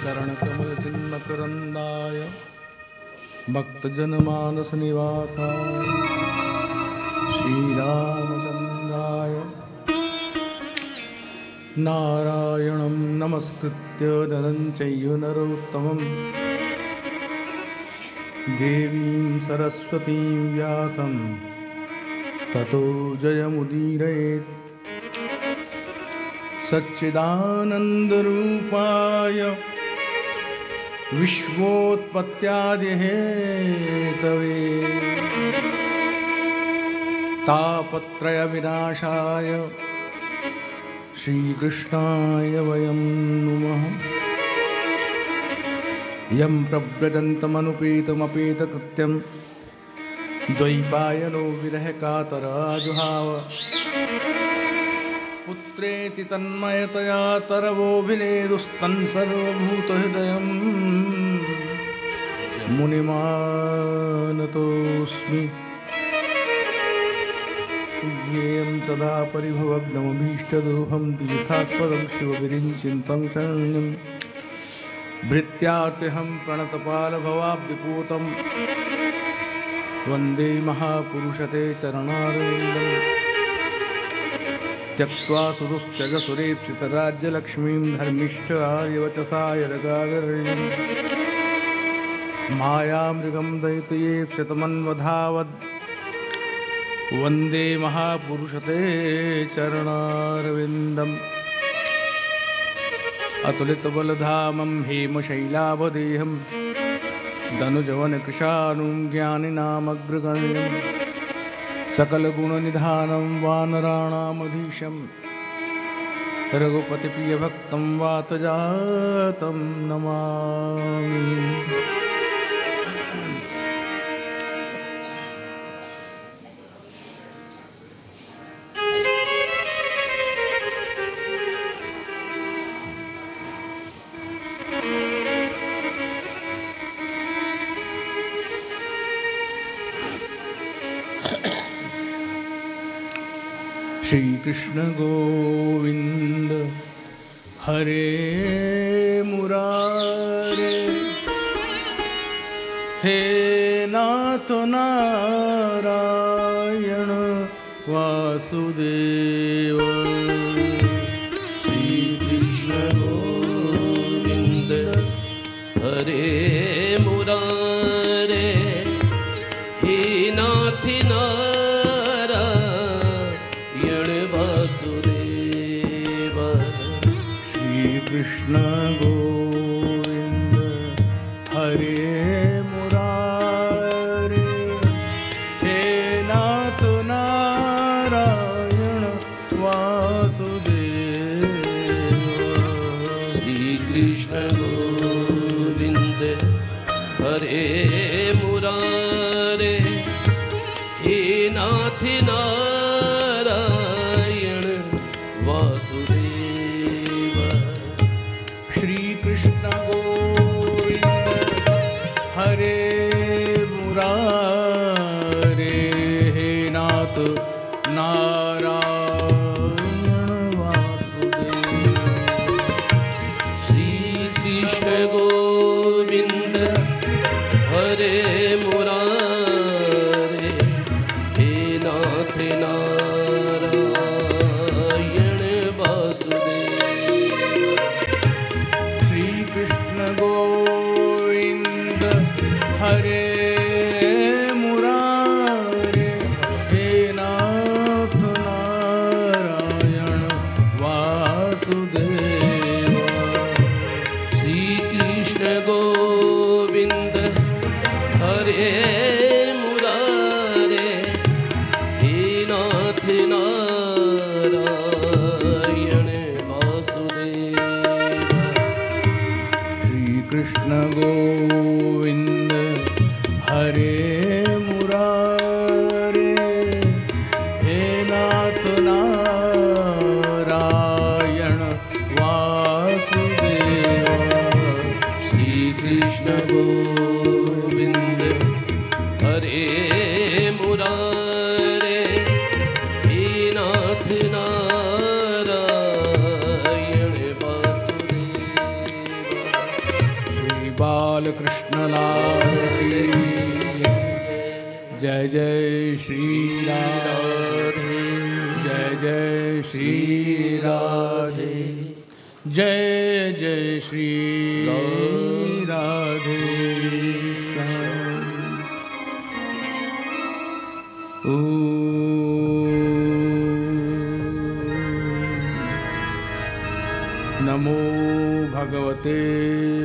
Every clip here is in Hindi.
चरणकमलचिन्मकरन्दाय भक्तजनमानसनिवासाय श्रीरामचन्द्राय नारायणं नमस्कृत्य नरं चैव नरोत्तमं देवीं सरस्वतीं व्यासं ततो जयमुदीरयेत्। सच्चिदानन्दरूपाय विश्वोत्पत्त्यादिहेतवे तापत्रयविनाशाय श्रीकृष्णाय वयं नुमः। यं प्रव्रजन्तमनुपेतमपेतकृत्यं द्वैपायनो विरहकातराजुहाव पुत्रेति तन्मयतया तरवोऽभिनेदुस्तं सर्वभूतहृदयं मुनिमानतोऽस्मि। ज्ञेयं सदा परिभवग्नमभीष्टदोहं तीर्थास्पदं शिवविरिञ्चिन्तं शरण्यं भृत्यार्तिहं प्रणतपालभवाब्धिपूतं वन्दे महापुरुषते चरणारविन्दम्। त्यक्त्वा सुदुश्चगसुरेप्सितराज्यलक्ष्मीं धर्मिष्ठ आर्यवचसा यदगादरण्यं मायामृगं दयितयेप्सितमन्वधावद् वन्दे महापुरुषते चरणारविन्दम्। अतुलितबलधामं हेमशैलावदेहं धनुजवनकृशानुं ज्ञानिनामग्रगण्यं सकलगुणनिधानं वानराणामधीशं रघुपतिप्रियभक्तं वातजातं नमामि। श्री कृष्ण गोविंद हरे मुरारे, हे नाथ नारायण वासुदेव। श्री कृष्ण गोविंद हरे मुरारे, हे नाथ कृष्ण गोविंद हरे मुरारे, हे नाथ नारायण वासुदेव। श्री कृष्ण गोविंद हरे मुरारे, हे नाथ नारायण वासुदेव। हरे मुरारे, हे नाथ नारायण वासुदेव। श्री कृष्ण गोविंद हरे मुरारे, हे नाथ नारायण वासुदेव। श्री कृष्ण गोविंद हरे मुरारे, हे नाथ नारायण वासुदेव। श्री कृष्ण गोविंद हरे मुरारे, हे नाथ नारायण वासुदेव। श्री कृष्ण गोविंद हरे मुरारे, हे नाथ नारायण वासुदेव। श्री कृष्ण गोविंद हरे मुरारे, हे नाथ नारायण वासुदेव। जय जय श्री राधे, जय जय श्री राधे, जय जय श्री राधे। नमो भगवते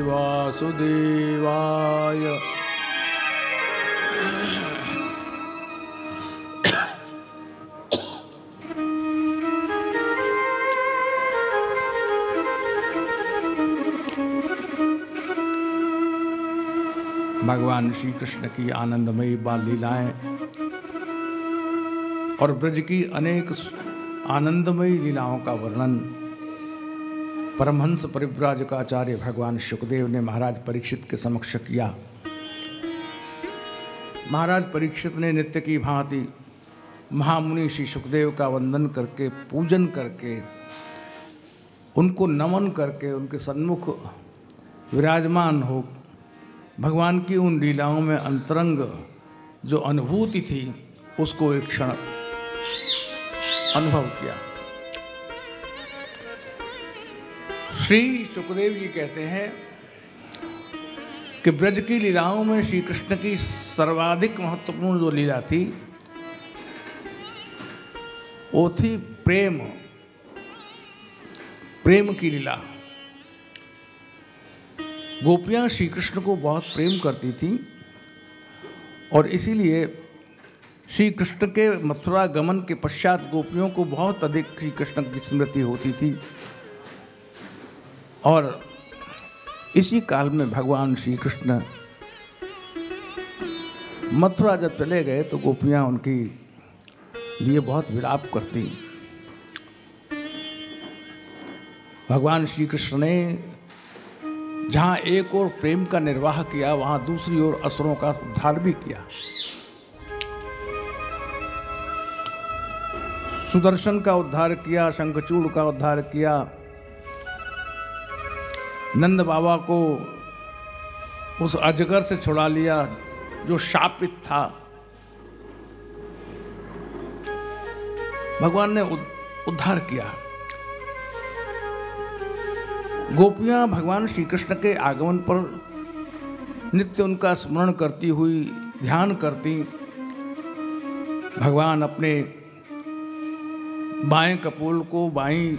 वासुदेवाय। भगवान श्री कृष्ण की आनंदमयी बाल लीलाएं और ब्रज की अनेक आनंदमयी लीलाओं का वर्णन परमहंस परिव्राजकाचार्य भगवान शुकदेव ने महाराज परीक्षित के समक्ष किया। महाराज परीक्षित ने नित्य की भांति महामुनि श्री शुकदेव का वंदन करके, पूजन करके, उनको नमन करके, उनके सन्मुख विराजमान हो भगवान की उन लीलाओं में अंतरंग जो अनुभूति थी उसको एक क्षण अनुभव किया। श्री सुखदेव जी कहते हैं कि ब्रज की लीलाओं में श्री कृष्ण की सर्वाधिक महत्वपूर्ण जो लीला थी वो थी प्रेम, प्रेम की लीला। गोपियां श्री कृष्ण को बहुत प्रेम करती थीं और इसीलिए श्री कृष्ण के मथुरा गमन के पश्चात गोपियों को बहुत अधिक श्री कृष्ण की स्मृति होती थी। और इसी काल में भगवान श्री कृष्ण मथुरा जब चले गए तो गोपियां उनकी लिए बहुत विलाप करती। भगवान श्री कृष्ण ने जहाँ एक ओर प्रेम का निर्वाह किया वहाँ दूसरी ओर असुरों का उद्धार भी किया। सुदर्शन का उद्धार किया, शंखचूड़ का उद्धार किया, नंद बाबा को उस अजगर से छुड़ा लिया जो शापित था। भगवान ने उद्धार किया। गोपियां भगवान श्री कृष्ण के आगमन पर नित्य उनका स्मरण करती हुई ध्यान करती। भगवान अपने बाएं कपोल को बाईं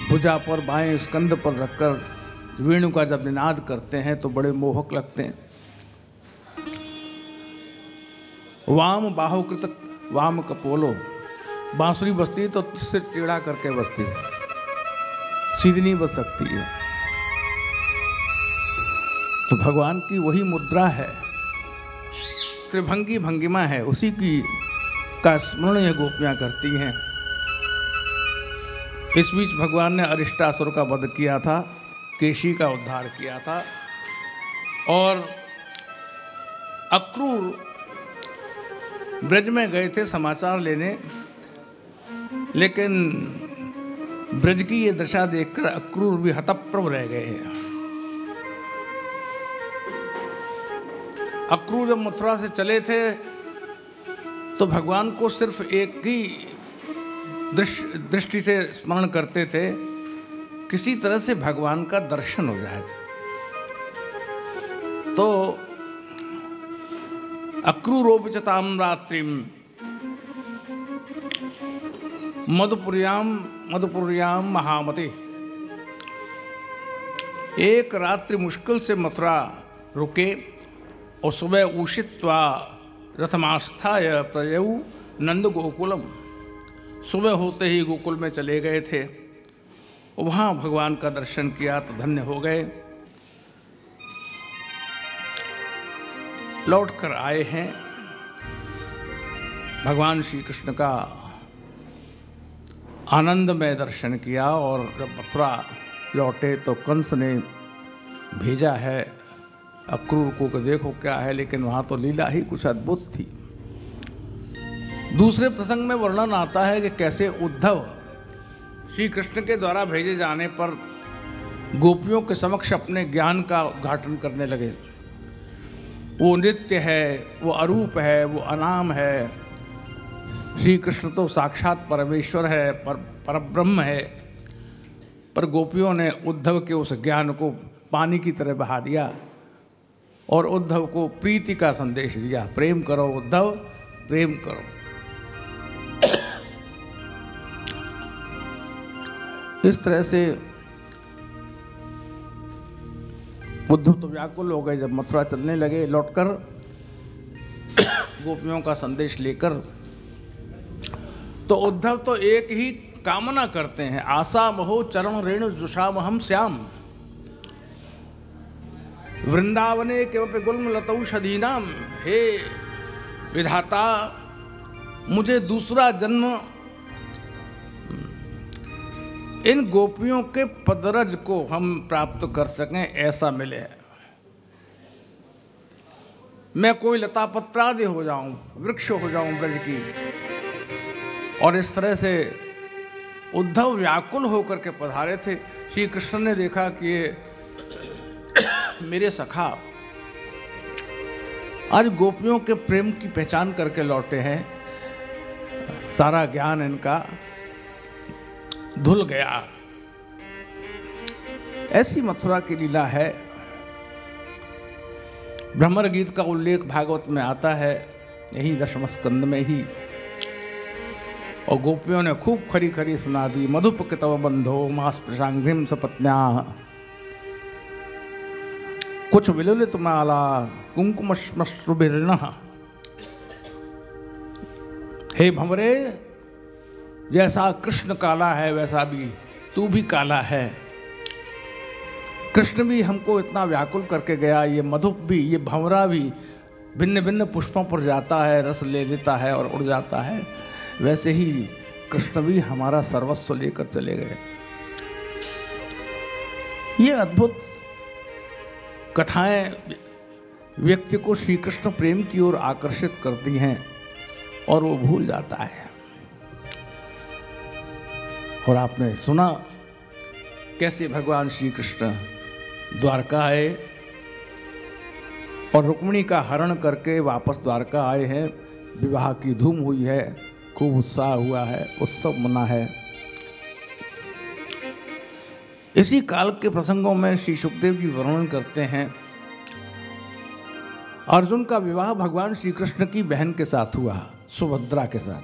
भुजा पर, बाएं स्कंद पर रखकर वेणु का जब निनाद करते हैं तो बड़े मोहक लगते हैं। वाम बाहुकृत वाम कपोलो, बांसुरी बजती तो सिर टेढ़ा करके बजती है, सीधी नहीं बच सकती है। तो भगवान की वही मुद्रा है, त्रिभंगी भंगिमा है, उसी की का स्मरण ये गोपियां करती हैं। इस बीच भगवान ने अरिष्टासुर का वध किया था, केशी का उद्धार किया था और अक्रूर ब्रज में गए थे समाचार लेने, लेकिन ब्रज की ये दशा देखकर अक्रूर भी हतप्रभ रह गए हैं। अक्रूर जब मथुरा से चले थे तो भगवान को सिर्फ एक ही दृष्टि से स्मरण करते थे, किसी तरह से भगवान का दर्शन हो जाए। तो अक्रूरोपचताम रात्रिम मधुपुर्याम महामते। एक रात्रि मुश्किल से मथुरा रुके और सुबह उषित्वा रथमास्थाय प्रयऊ नंद गोकुलम। सुबह होते ही गोकुल में चले गए थे, वहाँ भगवान का दर्शन किया तो धन्य हो गए। लौट कर आए हैं, भगवान श्री कृष्ण का आनंदमय दर्शन किया और जब मथुरा लौटे तो कंस ने भेजा है अक्रूर को कि देखो क्या है, लेकिन वहाँ तो लीला ही कुछ अद्भुत थी। दूसरे प्रसंग में वर्णन आता है कि कैसे उद्धव श्री कृष्ण के द्वारा भेजे जाने पर गोपियों के समक्ष अपने ज्ञान का उद्घाटन करने लगे। वो नित्य है, वो अरूप है, वो अनाम है। श्री कृष्ण तो साक्षात परमेश्वर है, परब्रह्म है। पर गोपियों ने उद्धव के उस ज्ञान को पानी की तरह बहा दिया और उद्धव को प्रीति का संदेश दिया। प्रेम करो उद्धव, प्रेम करो। इस तरह से उद्धव तो व्याकुल हो गए जब मथुरा चलने लगे लौटकर गोपियों का संदेश लेकर। तो उद्धव तो एक ही कामना करते हैं, आशा महो चरण रेणु जुषाम हम श्याम वृंदावने केवपि गुल्म लतौषधीनाम। हे विधाता, मुझे दूसरा जन्म इन गोपियों के पदरज को हम प्राप्त कर सकें ऐसा मिले। मैं कोई लता पत्रादि हो जाऊं, वृक्ष हो जाऊं ब्रज की। और इस तरह से उद्धव व्याकुल होकर के पधारे थे। श्री कृष्ण ने देखा कि ये मेरे सखा आज गोपियों के प्रेम की पहचान करके लौटे हैं, सारा ज्ञान इनका धुल गया। ऐसी मथुरा की लीला है। भ्रमर गीत का उल्लेख भागवत में आता है, यही दशम स्कंद में ही। और गोपियों ने खूब खरी खरी सुना दी। मधुप तव बंधो मास प्रशांघ्रिम सपत्न्या कुछ विललित माला कुंकुमश्मश्रुभिर्न। हे भंवरे, जैसा कृष्ण काला है वैसा भी तू भी काला है। कृष्ण भी हमको इतना व्याकुल करके गया, ये मधुप भी, ये भंवरा भी भिन्न भिन्न पुष्पों पर जाता है, रस ले लेता है और उड़ जाता है। वैसे ही कृष्ण भी हमारा सर्वस्व लेकर चले गए। ये अद्भुत कथाएं व्यक्ति को श्री कृष्ण प्रेम की ओर आकर्षित करती हैं और वो भूल जाता है। और आपने सुना कैसे भगवान श्री कृष्ण द्वारका आए और रुक्मिणी का हरण करके वापस द्वारका आए हैं। विवाह की धूम हुई है, खूब उत्साह हुआ है, उत्सव मना है। इसी काल के प्रसंगों में श्री सुखदेव जी वर्णन करते हैं, अर्जुन का विवाह भगवान श्री कृष्ण की बहन के साथ हुआ, सुभद्रा के साथ।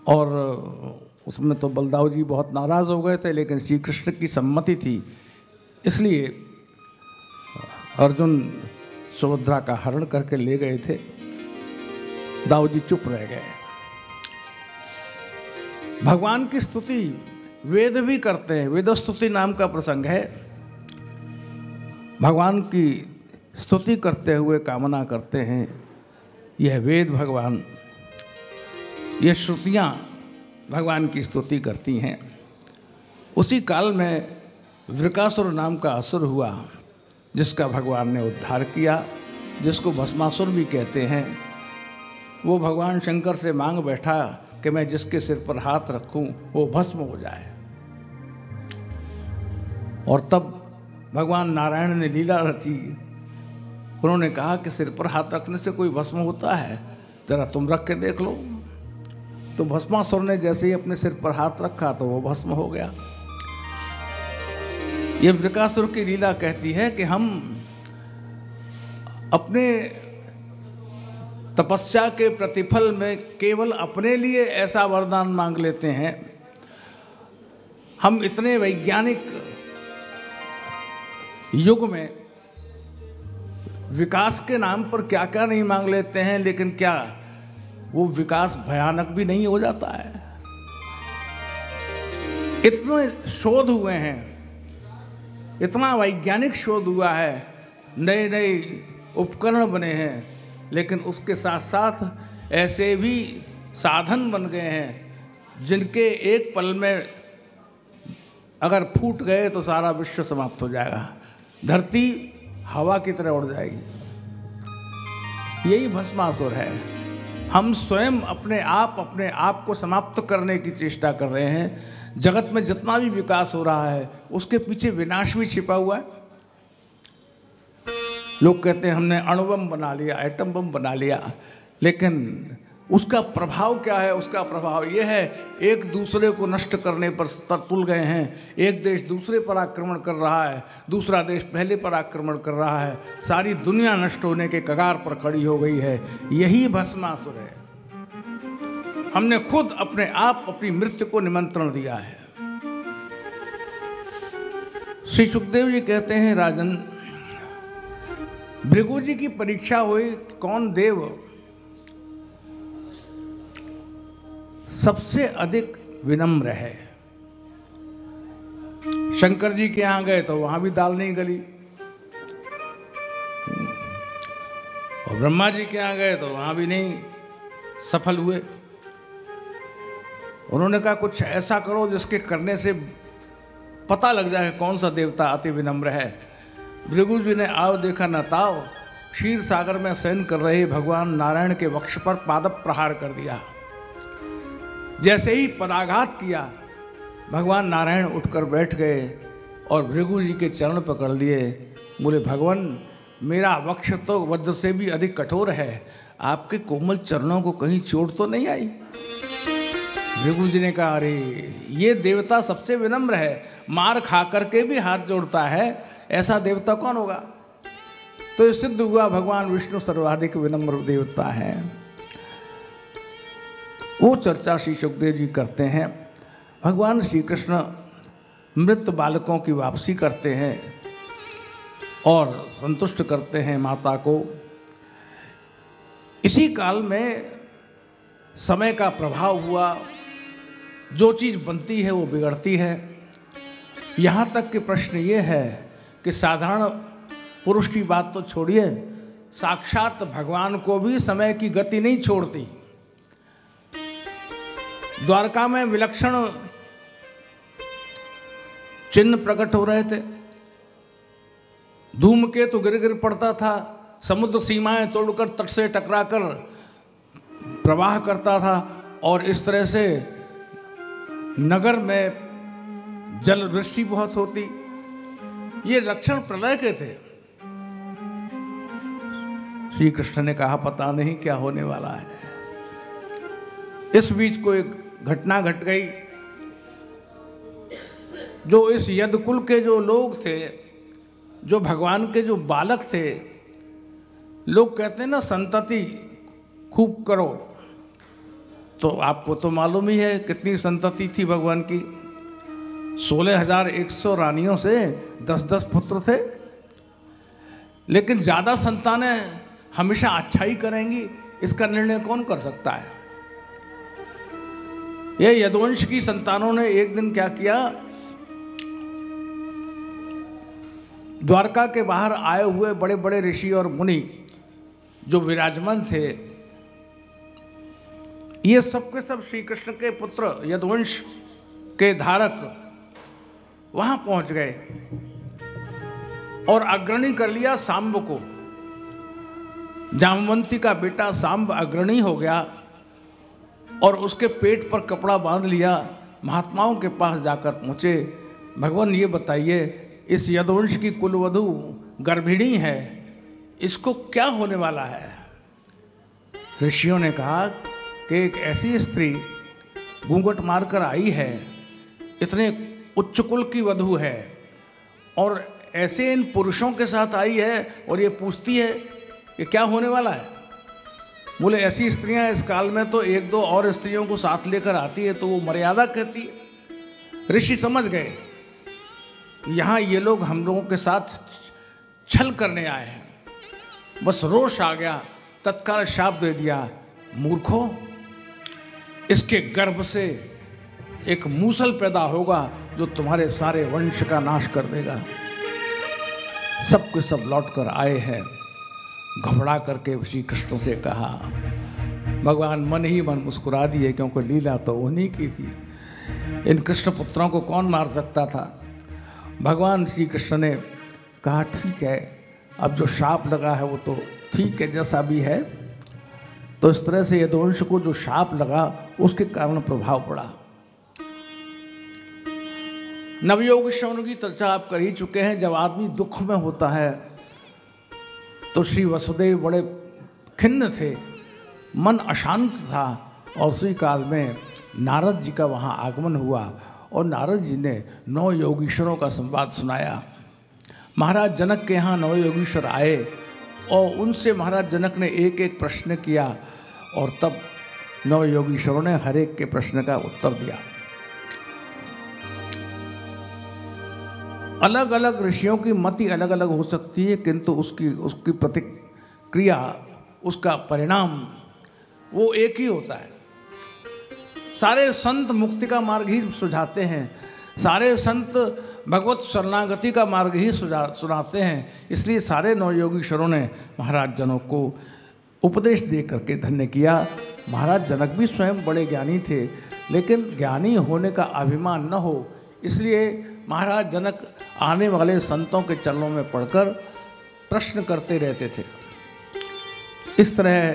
और उसमें तो बलदाऊ जी बहुत नाराज हो गए थे, लेकिन श्री कृष्ण की सम्मति थी, इसलिए अर्जुन सुभद्रा का हरण करके ले गए थे। दाऊ जी चुप रह गए। भगवान की स्तुति वेद भी करते हैं, वेद स्तुति नाम का प्रसंग है। भगवान की स्तुति करते हुए कामना करते हैं। यह वेद भगवान, ये श्रुतियाँ भगवान की स्तुति करती हैं। उसी काल में वृकासुर नाम का असुर हुआ, जिसका भगवान ने उद्धार किया, जिसको भस्मासुर भी कहते हैं। वो भगवान शंकर से मांग बैठा कि मैं जिसके सिर पर हाथ रखूं वो भस्म हो जाए। और तब भगवान नारायण ने लीला रची। उन्होंने कहा कि सिर पर हाथ रखने से कोई भस्म होता है, जरा तुम रख के देख लो। तो भस्मासुर ने जैसे ही अपने सिर पर हाथ रखा तो वो भस्म हो गया। ये वृकासुर की लीला कहती है कि हम अपने तपस्या के प्रतिफल में केवल अपने लिए ऐसा वरदान मांग लेते हैं। हम इतने वैज्ञानिक युग में विकास के नाम पर क्या क्या नहीं मांग लेते हैं, लेकिन क्या वो विकास भयानक भी नहीं हो जाता है? इतने शोध हुए हैं, इतना वैज्ञानिक शोध हुआ है, नए नए उपकरण बने हैं, लेकिन उसके साथ साथ ऐसे भी साधन बन गए हैं जिनके एक पल में अगर फूट गए तो सारा विश्व समाप्त हो जाएगा, धरती हवा की तरह उड़ जाएगी। यही भस्मासुर है। हम स्वयं अपने आप को समाप्त करने की चेष्टा कर रहे हैं। जगत में जितना भी विकास हो रहा है उसके पीछे विनाश भी छिपा हुआ है। लोग कहते हैं हमने अणु बम बना लिया, एटम बम बना लिया, लेकिन उसका प्रभाव क्या है? उसका प्रभाव ये है, एक दूसरे को नष्ट करने पर तुल गए हैं। एक देश दूसरे पर आक्रमण कर रहा है, दूसरा देश पहले पर आक्रमण कर रहा है, सारी दुनिया नष्ट होने के कगार पर खड़ी हो गई है। यही भस्मासुर है। हमने खुद अपने आप अपनी मृत्यु को निमंत्रण दिया है। श्री सुखदेव जी कहते हैं, राजन, भृगु जी की परीक्षा हुई, कौन देव सबसे अधिक विनम्र है। शंकर जी के यहां गए तो वहां भी दाल नहीं गली, और ब्रह्मा जी के यहां गए तो वहां भी नहीं सफल हुए। उन्होंने कहा कुछ ऐसा करो जिसके करने से पता लग जाए कौन सा देवता अति विनम्र है। भृगु जी ने आओ देखा न ताओ, क्षीर सागर में शयन कर रहे भगवान नारायण के वक्ष पर पाद प्रहार कर दिया। जैसे ही पदाघात किया, भगवान नारायण उठकर बैठ गए और भृगु जी के चरण पकड़ लिए। बोले, भगवान, मेरा वक्ष तो वज्र से भी अधिक कठोर है, आपके कोमल चरणों को कहीं चोट तो नहीं आई? भृगु जी ने कहा, अरे ये देवता सबसे विनम्र है, मार खा करके भी हाथ जोड़ता है, ऐसा देवता कौन होगा? तो ये सिद्ध हुआ भगवान विष्णु सर्वाधिक विनम्र देवता है। वो चर्चा श्री सुखदेव जी करते हैं। भगवान श्री कृष्ण मृत बालकों की वापसी करते हैं और संतुष्ट करते हैं माता को। इसी काल में समय का प्रभाव हुआ, जो चीज़ बनती है वो बिगड़ती है। यहाँ तक कि प्रश्न ये है कि साधारण पुरुष की बात तो छोड़िए, साक्षात भगवान को भी समय की गति नहीं छोड़ती। द्वारका में विलक्षण चिन्ह प्रकट हो रहे थे, धूमकेतु गिर गिर पड़ता था, समुद्र सीमाएं तोड़कर तट से टकराकर प्रवाह करता था, और इस तरह से नगर में जल वृष्टि बहुत होती। ये लक्षण प्रलय के थे। श्री कृष्ण ने कहा, पता नहीं क्या होने वाला है। इस बीच को एक घटना घट गई। जो इस यदकुल के जो लोग थे, जो भगवान के जो बालक थे, लोग कहते हैं ना संतति खूब करो, तो आपको तो मालूम ही है कितनी संतति थी भगवान की। 16,100 रानियों से 10-10 पुत्र थे, लेकिन ज़्यादा संतानें हमेशा अच्छा ही करेंगी, इसका निर्णय कौन कर सकता है? ये यदुवंश की संतानों ने एक दिन क्या किया, द्वारका के बाहर आए हुए बड़े बड़े ऋषि और मुनि जो विराजमान थे, ये सब के सब श्री कृष्ण के पुत्र यदुवंश के धारक वहां पहुंच गए और अग्रणी कर लिया सांब को। जामवंती का बेटा सांब अग्रणी हो गया और उसके पेट पर कपड़ा बांध लिया। महात्माओं के पास जाकर पहुँचे, भगवान ये बताइए, इस यदुवंश की कुलवधु गर्भिणी है, इसको क्या होने वाला है? ऋषियों ने कहा कि एक ऐसी स्त्री घूंघट मारकर आई है, इतने उच्च कुल की वधू है, और ऐसे इन पुरुषों के साथ आई है और ये पूछती है कि क्या होने वाला है। बोले, ऐसी स्त्रियां इस काल में तो 1-2 और स्त्रियों को साथ लेकर आती है तो वो मर्यादा कहती है। ऋषि समझ गए यहाँ ये लोग हम लोगों के साथ छल करने आए हैं। बस रोष आ गया, तत्काल शाप दे दिया, मूर्खों, इसके गर्भ से एक मूसल पैदा होगा जो तुम्हारे सारे वंश का नाश कर देगा। सब के सब लौट कर आए हैं। घबरा करके श्री कृष्ण से कहा, भगवान मन ही मन मुस्कुरा दिए, क्योंकि लीला तो उन्हीं की थी। इन कृष्ण पुत्रों को कौन मार सकता था? भगवान श्री कृष्ण ने कहा, ठीक है, अब जो शाप लगा है वो तो ठीक है, जैसा भी है। तो इस तरह से यदुवंश को जो शाप लगा उसके कारण प्रभाव पड़ा। नवयोग शौन की चर्चा आप कर ही चुके हैं। जब आदमी दुख में होता है तो श्री वसुदेव बड़े खिन्न थे, मन अशांत था, और उसी काल में नारद जी का वहाँ आगमन हुआ और नारद जी ने 9 योगीश्वरों का संवाद सुनाया। महाराज जनक के यहाँ 9 योगीश्वर आए और उनसे महाराज जनक ने एक एक प्रश्न किया और तब 9 योगीश्वरों ने हर एक के प्रश्न का उत्तर दिया। अलग अलग ऋषियों की मति अलग अलग हो सकती है, किंतु उसकी प्रतिक्रिया, उसका परिणाम वो एक ही होता है। सारे संत मुक्ति का मार्ग ही सुझाते हैं, सारे संत भगवत शरणागति का मार्ग ही सुनाते हैं। इसलिए सारे 9 योगीश्वरों ने महाराज जनक को उपदेश दे करके धन्य किया। महाराज जनक भी स्वयं बड़े ज्ञानी थे, लेकिन ज्ञानी होने का अभिमान न हो, इसलिए महाराज जनक आने वाले संतों के चरणों में पढ़कर प्रश्न करते रहते थे। इस तरह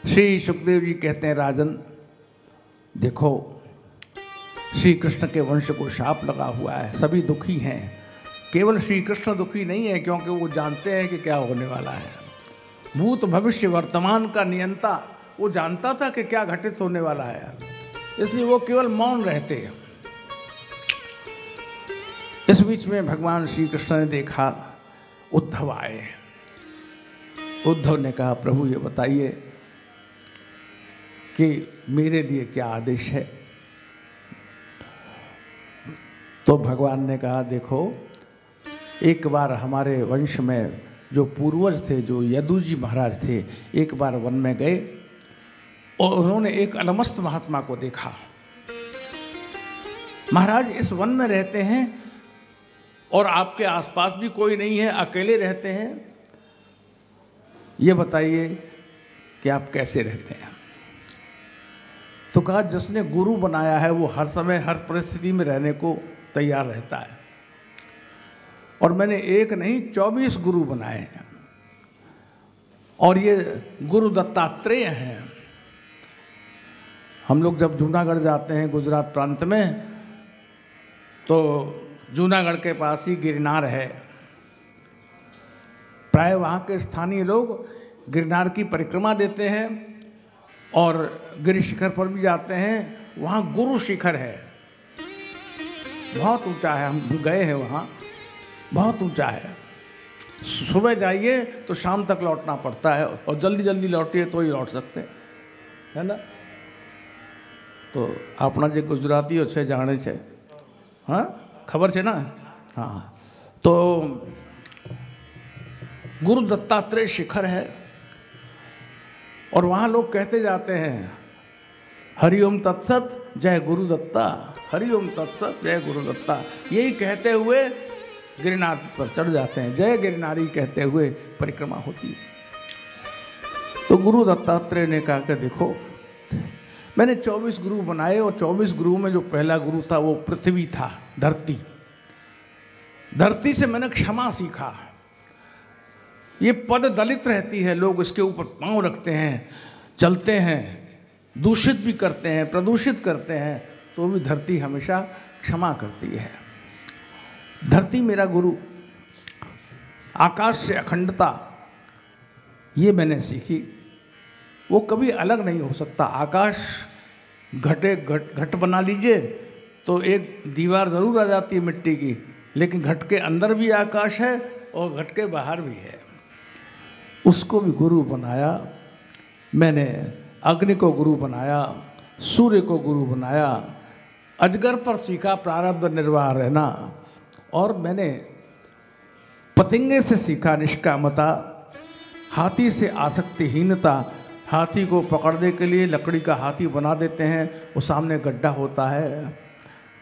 श्री सुखदेव जी कहते हैं, राजन देखो, श्री कृष्ण के वंश को शाप लगा हुआ है, सभी दुखी हैं। केवल श्री कृष्ण दुखी नहीं है, क्योंकि वो जानते हैं कि क्या होने वाला है। भूत भविष्य वर्तमान का नियंता वो जानता था कि क्या घटित होने वाला है, इसलिए वो केवल मौन रहते हैं। इस बीच में भगवान श्री कृष्ण ने देखा उद्धव आए। उद्धव ने कहा, प्रभु ये बताइए कि मेरे लिए क्या आदेश है। तो भगवान ने कहा, देखो, एक बार हमारे वंश में जो पूर्वज थे, जो यदुजी महाराज थे, एक बार वन में गए और उन्होंने एक अलमस्त महात्मा को देखा। महाराज इस वन में रहते हैं और आपके आसपास भी कोई नहीं है, अकेले रहते हैं, ये बताइए कि आप कैसे रहते हैं। तो कहा, जिसने गुरु बनाया है वो हर समय हर परिस्थिति में रहने को तैयार रहता है, और मैंने एक नहीं 24 गुरु बनाए हैं, और ये गुरु दत्तात्रेय हैं। हम लोग जब जूनागढ़ जाते हैं गुजरात प्रांत में, तो जूनागढ़ के पास ही गिरनार है। प्राय वहाँ के स्थानीय लोग गिरनार की परिक्रमा देते हैं और गिरि शिखर पर भी जाते हैं। वहाँ गुरु शिखर है, बहुत ऊंचा है, हम गए हैं वहाँ, बहुत ऊंचा है। सुबह जाइए तो शाम तक लौटना पड़ता है, और जल्दी जल्दी लौटिए तो ही लौट सकते हैं, है ना। तो अपना जो गुजराती છે जाने છે, हाँ खबर है ना। हाँ, तो गुरु दत्तात्रेय शिखर है, और वहाँ लोग कहते जाते हैं, हरिओम तत्सत जय गुरु दत्ता, हरिओम तत्सत जय गुरु दत्ता, यही कहते हुए गिरनार पर चढ़ जाते हैं। जय गिरनारी कहते हुए परिक्रमा होती है। तो गुरु दत्तात्रेय ने कहा कि देखो, मैंने 24 गुरु बनाए, और 24 गुरु में जो पहला गुरु था वो पृथ्वी था, धरती। धरती से मैंने क्षमा सीखा। ये पद दलित रहती है, लोग इसके ऊपर पांव रखते हैं, चलते हैं, दूषित भी करते हैं, प्रदूषित करते हैं, तो भी धरती हमेशा क्षमा करती है। धरती मेरा गुरु। आकाश से अखंडता, ये मैंने सीखी। वो कभी अलग नहीं हो सकता। आकाश घट बना लीजिए तो एक दीवार ज़रूर आ जाती है मिट्टी की, लेकिन घट के अंदर भी आकाश है और घट के बाहर भी है। उसको भी गुरु बनाया मैंने। अग्नि को गुरु बनाया, सूर्य को गुरु बनाया, अजगर पर सीखा प्रारब्ध निर्वाह रहना, और मैंने पतंगे से सीखा निष्कामता, हाथी से आसक्तिहीनता। हाथी को पकड़ने के लिए लकड़ी का हाथी बना देते हैं, वो सामने गड्ढा होता है,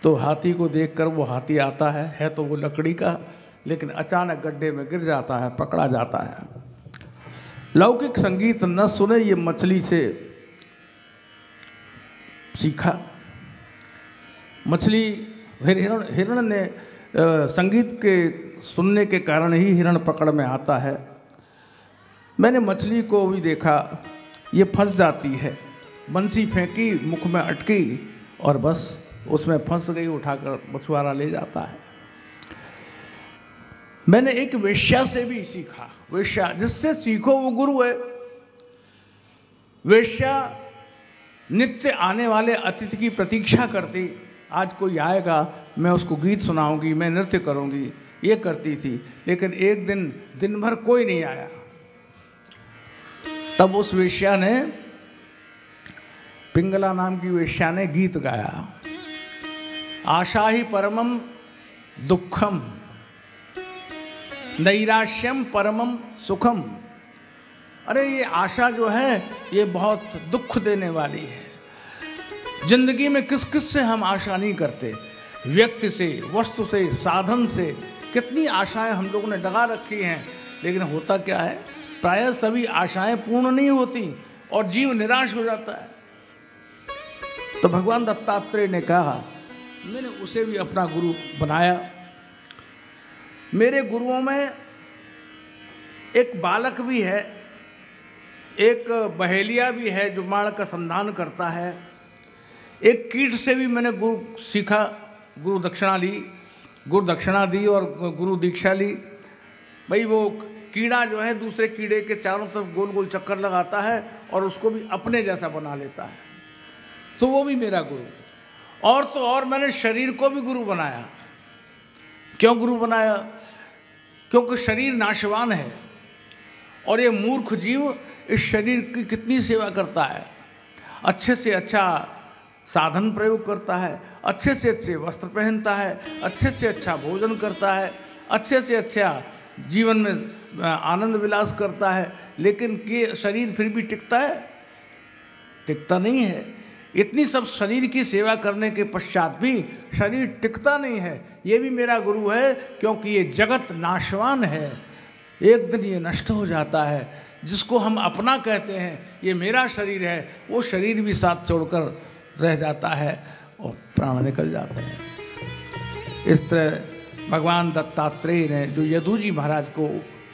तो हाथी को देखकर वो हाथी आता है तो वो लकड़ी का, लेकिन अचानक गड्ढे में गिर जाता है, पकड़ा जाता है। लौकिक संगीत न सुने, ये मछली से सीखा। मछली हिरण ने संगीत के सुनने के कारण ही हिरण पकड़ में आता है। मैंने मछली को भी देखा, ये फंस जाती है, बंसी फेंकी, मुख में अटकी और बस उसमें फंस गई, उठाकर मछुआरा ले जाता है। मैंने एक वेश्या से भी सीखा। वेश्या, जिससे सीखो वो गुरु है। वेश्या नित्य आने वाले अतिथि की प्रतीक्षा करती, आज कोई आएगा, मैं उसको गीत सुनाऊंगी, मैं नृत्य करूंगी, ये करती थी। लेकिन एक दिन भर कोई नहीं आया। तब उस वेश्या ने, पिंगला नाम की वेश्या ने गीत गाया, आशा ही परमम दुखम नैराश्यम परमम सुखम। अरे ये आशा जो है ये बहुत दुख देने वाली है। जिंदगी में किस किस से हम आशा नहीं करते, व्यक्ति से, वस्तु से, साधन से, कितनी आशाएं हम लोगों ने लगा रखी हैं। लेकिन होता क्या है, प्रायः सभी आशाएं पूर्ण नहीं होती और जीव निराश हो जाता है। तो भगवान दत्तात्रेय ने कहा, मैंने उसे भी अपना गुरु बनाया। मेरे गुरुओं में एक बालक भी है, एक बहेलिया भी है जो माण का संधान करता है, एक कीट से भी मैंने गुरु सीखा, गुरु दक्षिणा दी और गुरु दीक्षा ली। भाई वो कीड़ा जो है दूसरे कीड़े के चारों तरफ गोल गोल चक्कर लगाता है और उसको भी अपने जैसा बना लेता है, तो वो भी मेरा गुरु। और तो और मैंने शरीर को भी गुरु बनाया। क्यों गुरु बनाया? क्योंकि शरीर नाशवान है और ये मूर्ख जीव इस शरीर की कितनी सेवा करता है। अच्छे से अच्छा साधन प्रयोग करता है, अच्छे से अच्छे वस्त्र पहनता है, अच्छे से अच्छा भोजन करता है, अच्छे से अच्छा जीवन में आनंद विलास करता है, लेकिन ये शरीर फिर भी टिकता है? टिकता नहीं है। इतनी सब शरीर की सेवा करने के पश्चात भी शरीर टिकता नहीं है। ये भी मेरा गुरु है, क्योंकि ये जगत नाशवान है, एक दिन ये नष्ट हो जाता है। जिसको हम अपना कहते हैं, ये मेरा शरीर है, वो शरीर भी साथ छोड़कर रह जाता है और प्राण निकल जाते हैं। इस तरह भगवान दत्तात्रेय ने जो यदुजी महाराज को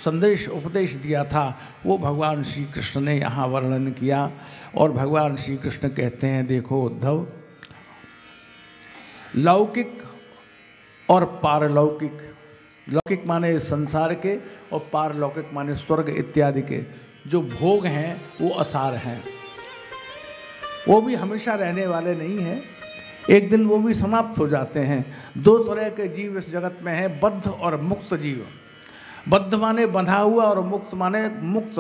संदेश उपदेश दिया था, वो भगवान श्री कृष्ण ने यहाँ वर्णन किया। और भगवान श्री कृष्ण कहते हैं, देखो उद्धव, लौकिक और पारलौकिक, लौकिक माने संसार के और पारलौकिक माने स्वर्ग इत्यादि के जो भोग हैं वो असार हैं, वो भी हमेशा रहने वाले नहीं हैं, एक दिन वो भी समाप्त हो जाते हैं। दो तरह के जीव इस जगत में हैं, बद्ध और मुक्त जीव। बद्ध माने बंधा हुआ और मुक्त माने मुक्त,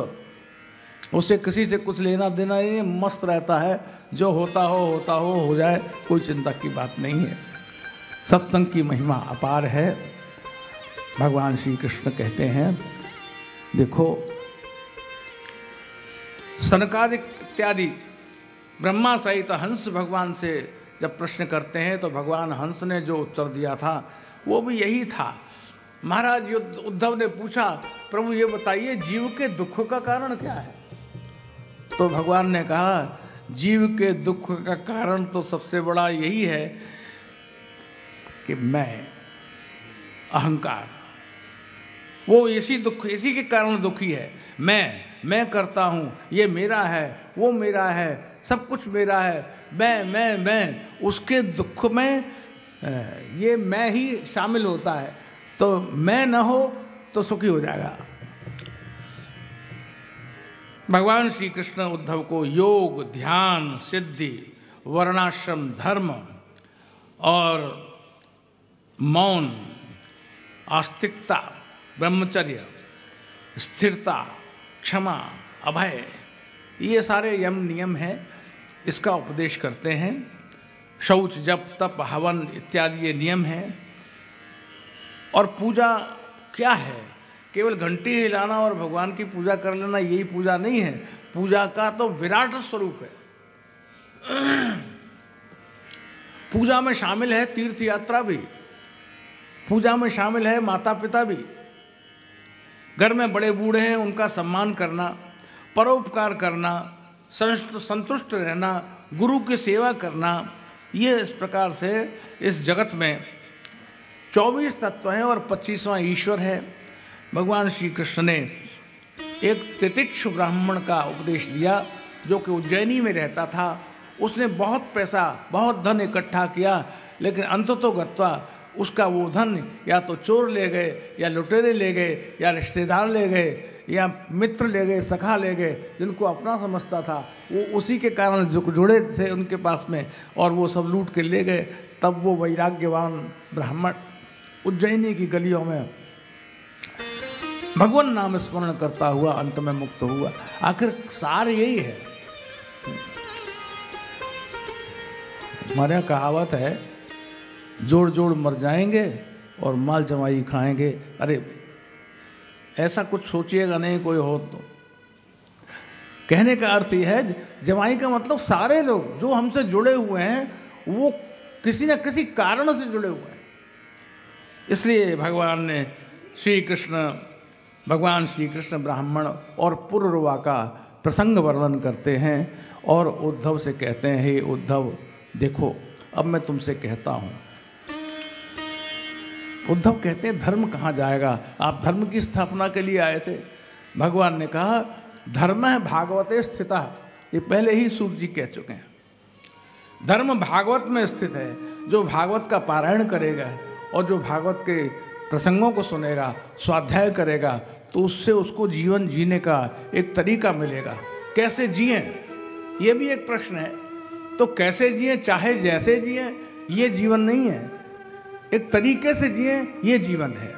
उसे किसी से कुछ लेना देना नहीं, मस्त रहता है, जो होता हो जाए, कोई चिंता की बात नहीं है। सत्संग की महिमा अपार है। भगवान श्री कृष्ण कहते हैं, देखो सनकादिक इत्यादि ब्रह्मा सहित हंस भगवान से जब प्रश्न करते हैं तो भगवान हंस ने जो उत्तर दिया था वो भी यही था। महाराज उद्धव ने पूछा, प्रभु ये बताइए जीव के दुख का कारण क्या है? तो भगवान ने कहा, जीव के दुख का कारण तो सबसे बड़ा यही है कि मैं, अहंकार, वो इसी के कारण दुखी है। मैं करता हूँ, ये मेरा है, वो मेरा है, सब कुछ मेरा है, मैं, उसके दुख में ये मैं ही शामिल होता है। तो मैं न हो तो सुखी हो जाएगा। भगवान श्री कृष्ण उद्धव को योग, ध्यान, सिद्धि, वर्णाश्रम धर्म और मौन, आस्तिकता, ब्रह्मचर्य, स्थिरता, क्षमा, अभय, ये सारे यम नियम हैं, इसका उपदेश करते हैं। शौच, जप, तप, हवन इत्यादि ये नियम हैं। और पूजा क्या है? केवल घंटी हिलाना और भगवान की पूजा कर लेना, यही पूजा नहीं है। पूजा का तो विराट स्वरूप है। पूजा में शामिल है तीर्थ यात्रा भी, पूजा में शामिल है माता पिता भी। घर में बड़े बूढ़े हैं, उनका सम्मान करना, परोपकार करना, संतुष्ट रहना, गुरु की सेवा करना, ये इस प्रकार से इस जगत में 24 तत्व हैं और 25वां ईश्वर है। भगवान श्री कृष्ण ने एक तितिक्षु ब्राह्मण का उपदेश दिया जो कि उज्जैनी में रहता था। उसने बहुत पैसा, बहुत धन इकट्ठा किया, लेकिन अंततोगत्वा उसका वो धन या तो चोर ले गए, या लुटेरे ले गए, या रिश्तेदार ले गए, या मित्र ले गए, सखा ले गए, जिनको अपना समझता था वो उसी के कारण जो जुड़े थे उनके पास में, और वो सब लूट के ले गए। तब वो वैराग्यवान ब्राह्मण उज्जैनी की गलियों में भगवान नाम स्मरण करता हुआ अंत में मुक्त हुआ। आखिर सार यही है। हमारे यहाँ कहावत है, जोड़ जोड़ मर जाएंगे और माल जमाई खाएंगे। अरे ऐसा कुछ सोचिएगा नहीं कोई हो तो। कहने का अर्थ यह है, जमाई का मतलब सारे लोग जो हमसे जुड़े हुए हैं वो किसी न किसी कारण से जुड़े हुए हैं। इसलिए भगवान श्री कृष्ण ब्राह्मण और पुरुरवा का प्रसंग वर्णन करते हैं और उद्धव से कहते हैं, हे उद्धव देखो अब मैं तुमसे कहता हूँ। उद्धव कहते हैं धर्म कहाँ जाएगा, आप धर्म की स्थापना के लिए आए थे। भगवान ने कहा धर्म है भागवते स्थिता, ये पहले ही सूत जी कह चुके हैं। धर्म भागवत में स्थित है। जो भागवत का पारायण करेगा और जो भागवत के प्रसंगों को सुनेगा, स्वाध्याय करेगा, तो उससे उसको जीवन जीने का एक तरीका मिलेगा। कैसे जिए ये भी एक प्रश्न है। तो कैसे जिए, चाहे जैसे जिए, ये जीवन नहीं है। एक तरीके से जिए ये जीवन है,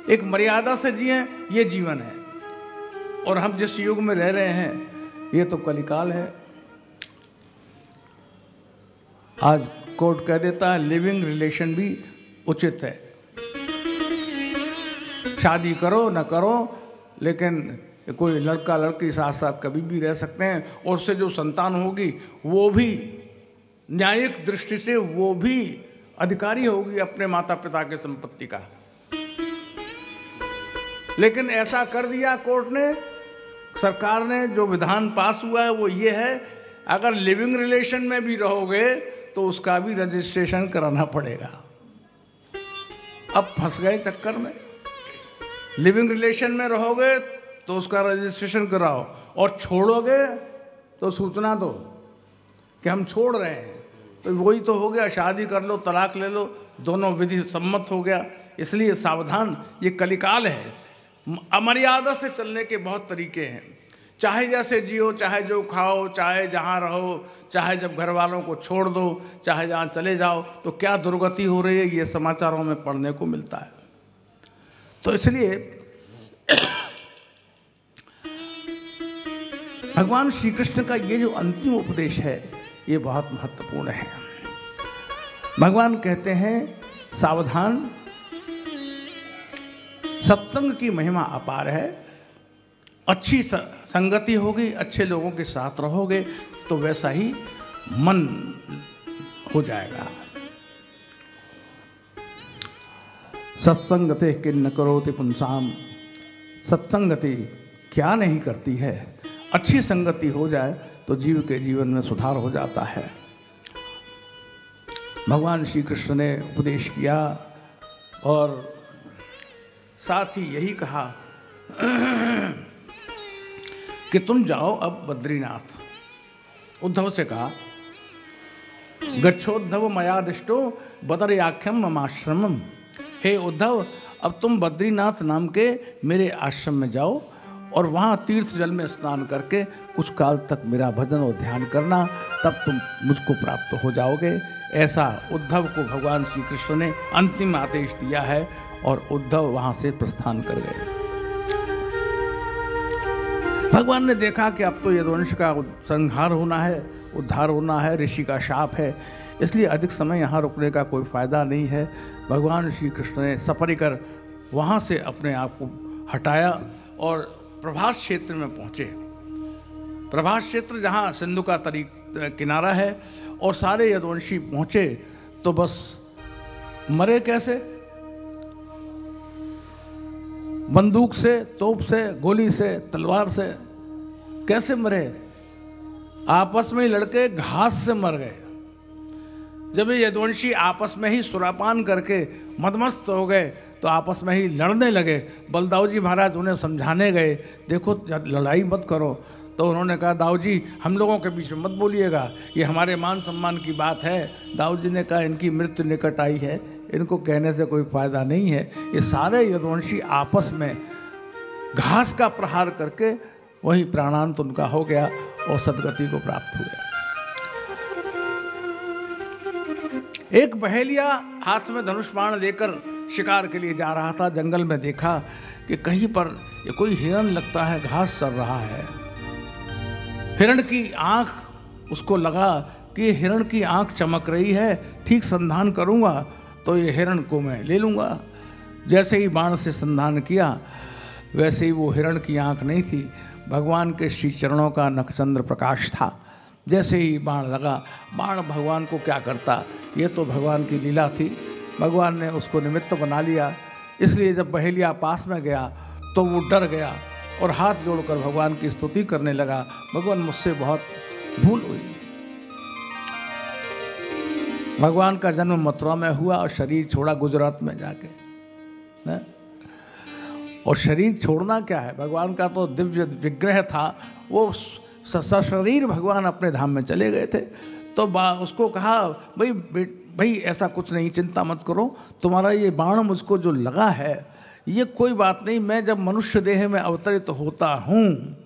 एक मर्यादा से जिए ये जीवन है। और हम जिस युग में रह रहे हैं ये तो कलिकाल है। आज कोर्ट कह देता है लिविंग रिलेशन भी उचित है, शादी करो न करो, लेकिन कोई लड़का लड़की साथ साथ कभी भी रह सकते हैं। और उससे जो संतान होगी वो भी न्यायिक दृष्टि से वो भी अधिकारी होगी अपने माता पिता के संपत्ति का। लेकिन ऐसा कर दिया कोर्ट ने, सरकार ने, जो विधान पास हुआ है वो ये है, अगर लिविंग रिलेशन में भी रहोगे तो उसका भी रजिस्ट्रेशन कराना पड़ेगा। अब फंस गए चक्कर में। लिविंग रिलेशन में रहोगे तो उसका रजिस्ट्रेशन कराओ, और छोड़ोगे तो सूचना दो कि हम छोड़ रहे हैं। तो वही तो हो गया, शादी कर लो, तलाक ले लो, दोनों विधि सम्मत हो गया। इसलिए सावधान, ये कलिकाल है। अमर्यादा से चलने के बहुत तरीके हैं। चाहे जैसे जियो, चाहे जो खाओ, चाहे जहाँ रहो, चाहे जब घर वालों को छोड़ दो, चाहे जहाँ चले जाओ, तो क्या दुर्गति हो रही है ये समाचारों में पढ़ने को मिलता है। तो इसलिए भगवान श्री कृष्ण का ये जो अंतिम उपदेश है ये बहुत महत्वपूर्ण है। भगवान कहते हैं सावधान, सत्संग की महिमा अपार है। अच्छी संगति होगी, अच्छे लोगों के साथ रहोगे तो वैसा ही मन हो जाएगा। सत्संगते किन्न करोति पुंसाम, सत्संगति क्या नहीं करती है। अच्छी संगति हो जाए तो जीव के जीवन में सुधार हो जाता है। भगवान श्री कृष्ण ने उपदेश किया और साथ ही यही कहा कि तुम जाओ अब बद्रीनाथ। उद्धव से कहा गच्छोद्धव मया दिष्टो बदरयाख्यम ममाश्रमम। हे उद्धव, अब तुम बद्रीनाथ नाम के मेरे आश्रम में जाओ और वहाँ तीर्थ जल में स्नान करके कुछ काल तक मेरा भजन और ध्यान करना, तब तुम मुझको प्राप्त हो जाओगे। ऐसा उद्धव को भगवान श्री कृष्ण ने अंतिम आदेश दिया है और उद्धव वहाँ से प्रस्थान कर गए। भगवान ने देखा कि अब तो यदुवंश का संहार होना है, उद्धार होना है, ऋषि का शाप है, इसलिए अधिक समय यहाँ रुकने का कोई फायदा नहीं है। भगवान श्री कृष्ण ने सपरिकर वहाँ से अपने आप को हटाया और प्रभास क्षेत्र में पहुँचे। प्रभास क्षेत्र जहाँ सिंधु का किनारा है, और सारे यदुवंशी पहुँचे तो बस मरे कैसे? बंदूक से, तोप से, गोली से, तलवार से कैसे मरे? आपस में ही लड़के घास से मर गए। जब ये यदुवंशी आपस में ही सुरापान करके मदमस्त हो गए तो आपस में ही लड़ने लगे। बलदाऊ जी महाराज उन्हें समझाने गए, देखो लड़ाई मत करो। तो उन्होंने कहा दाऊ जी हम लोगों के बीच में मत बोलिएगा, ये हमारे मान सम्मान की बात है। दाऊ जी ने कहा इनकी मृत्यु निकट आई है, इनको कहने से कोई फायदा नहीं है। ये सारे यदुवंशी आपस में घास का प्रहार करके वही प्राणांत उनका हो गया और सदगति को प्राप्त हुआ। एक बहेलिया हाथ में धनुष बाण लेकर शिकार के लिए जा रहा था। जंगल में देखा कि कहीं पर ये कोई हिरण लगता है, घास चर रहा है। हिरण की आंख उसको लगा कि ये हिरण की आंख चमक रही है, ठीक संधान करूंगा तो ये हिरण को मैं ले लूंगा। जैसे ही बाण से संधान किया वैसे ही वो हिरण की आंख नहीं थी, भगवान के श्री चरणों का नखचंद्र प्रकाश था। जैसे ही बाण लगा, बाण भगवान को क्या करता, ये तो भगवान की लीला थी। भगवान ने उसको निमित्त बना लिया। इसलिए जब बहेलिया पास में गया तो वो डर गया और हाथ जोड़कर भगवान की स्तुति करने लगा, भगवान मुझसे बहुत भूल हुई। भगवान का जन्म मथुरा में हुआ और शरीर छोड़ा गुजरात में जाके, है? और शरीर छोड़ना क्या है, भगवान का तो दिव्य विग्रह था, वो सशरीर भगवान अपने धाम में चले गए थे। तो उसको कहा भाई ऐसा कुछ नहीं, चिंता मत करो, तुम्हारा ये बाण मुझको जो लगा है ये कोई बात नहीं। मैं जब मनुष्य देह में अवतरित होता हूँ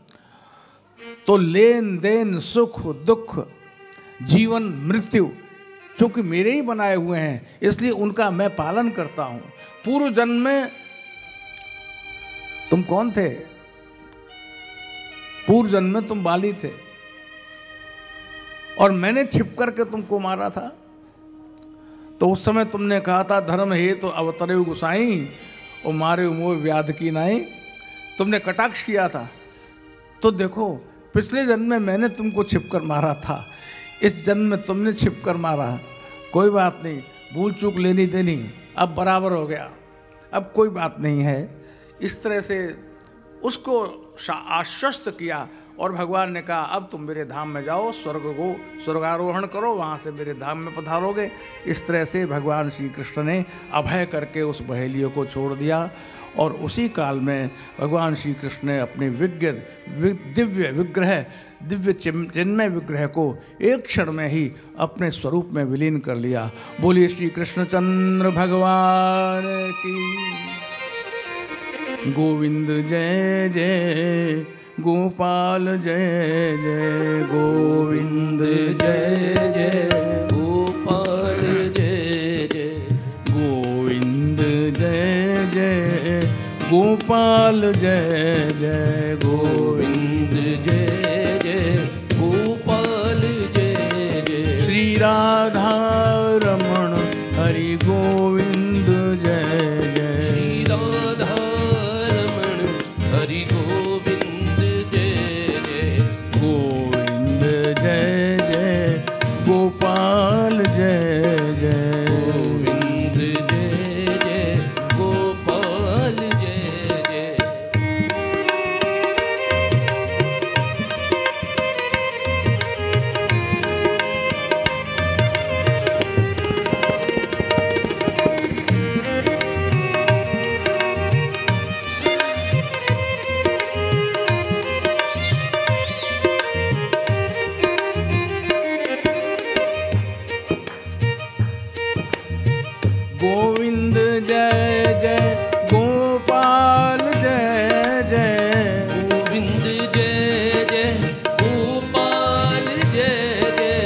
तो लेन देन सुख दुख जीवन मृत्यु चूँकि मेरे ही बनाए हुए हैं, इसलिए उनका मैं पालन करता हूँ। पूर्व जन्म में तुम कौन थे? पूर्व जन्म में तुम बाली थे और मैंने छिप करके तुमको मारा था। तो उस समय तुमने कहा था धर्म हे तो अवतरे गुसाई और मारे मोह व्याध की नाई, तुमने कटाक्ष किया था। तो देखो पिछले जन्म में मैंने तुमको छिपकर मारा था, इस जन्म में तुमने छिपकर मारा। कोई बात नहीं, भूल चूक लेनी देनी अब बराबर हो गया, अब कोई बात नहीं है। इस तरह से उसको आश्वस्त किया और भगवान ने कहा अब तुम मेरे धाम में जाओ, स्वर्गारोहण करो, वहाँ से मेरे धाम में पधारोगे। इस तरह से भगवान श्री कृष्ण ने अभय करके उस बहेलियों को छोड़ दिया और उसी काल में भगवान श्री कृष्ण ने अपने दिव्य विग्रह, दिव्य चिन्मय विग्रह को एक क्षण में ही अपने स्वरूप में विलीन कर लिया। बोलिए श्री कृष्णचंद्र भगवान की। गोविंद जय जय, गोपाल जय जय, गोविंद जय जय, गोपाल जय जय, गोविंद जय जय, गोपाल जय जय, गोविंद जय जय, गोपाल जय जय, श्री राधा रमण हरि गोविंद जय जय, श्री राधा रमण हरि गोविंद जय जय, गोविंद जय जय, गोपाल जय जय, गोविंद जय जय, गोपाल जय जय। गोविंद जय जय, गोपाल जय जय, गोविंद जय जय, गोपाल जय जय,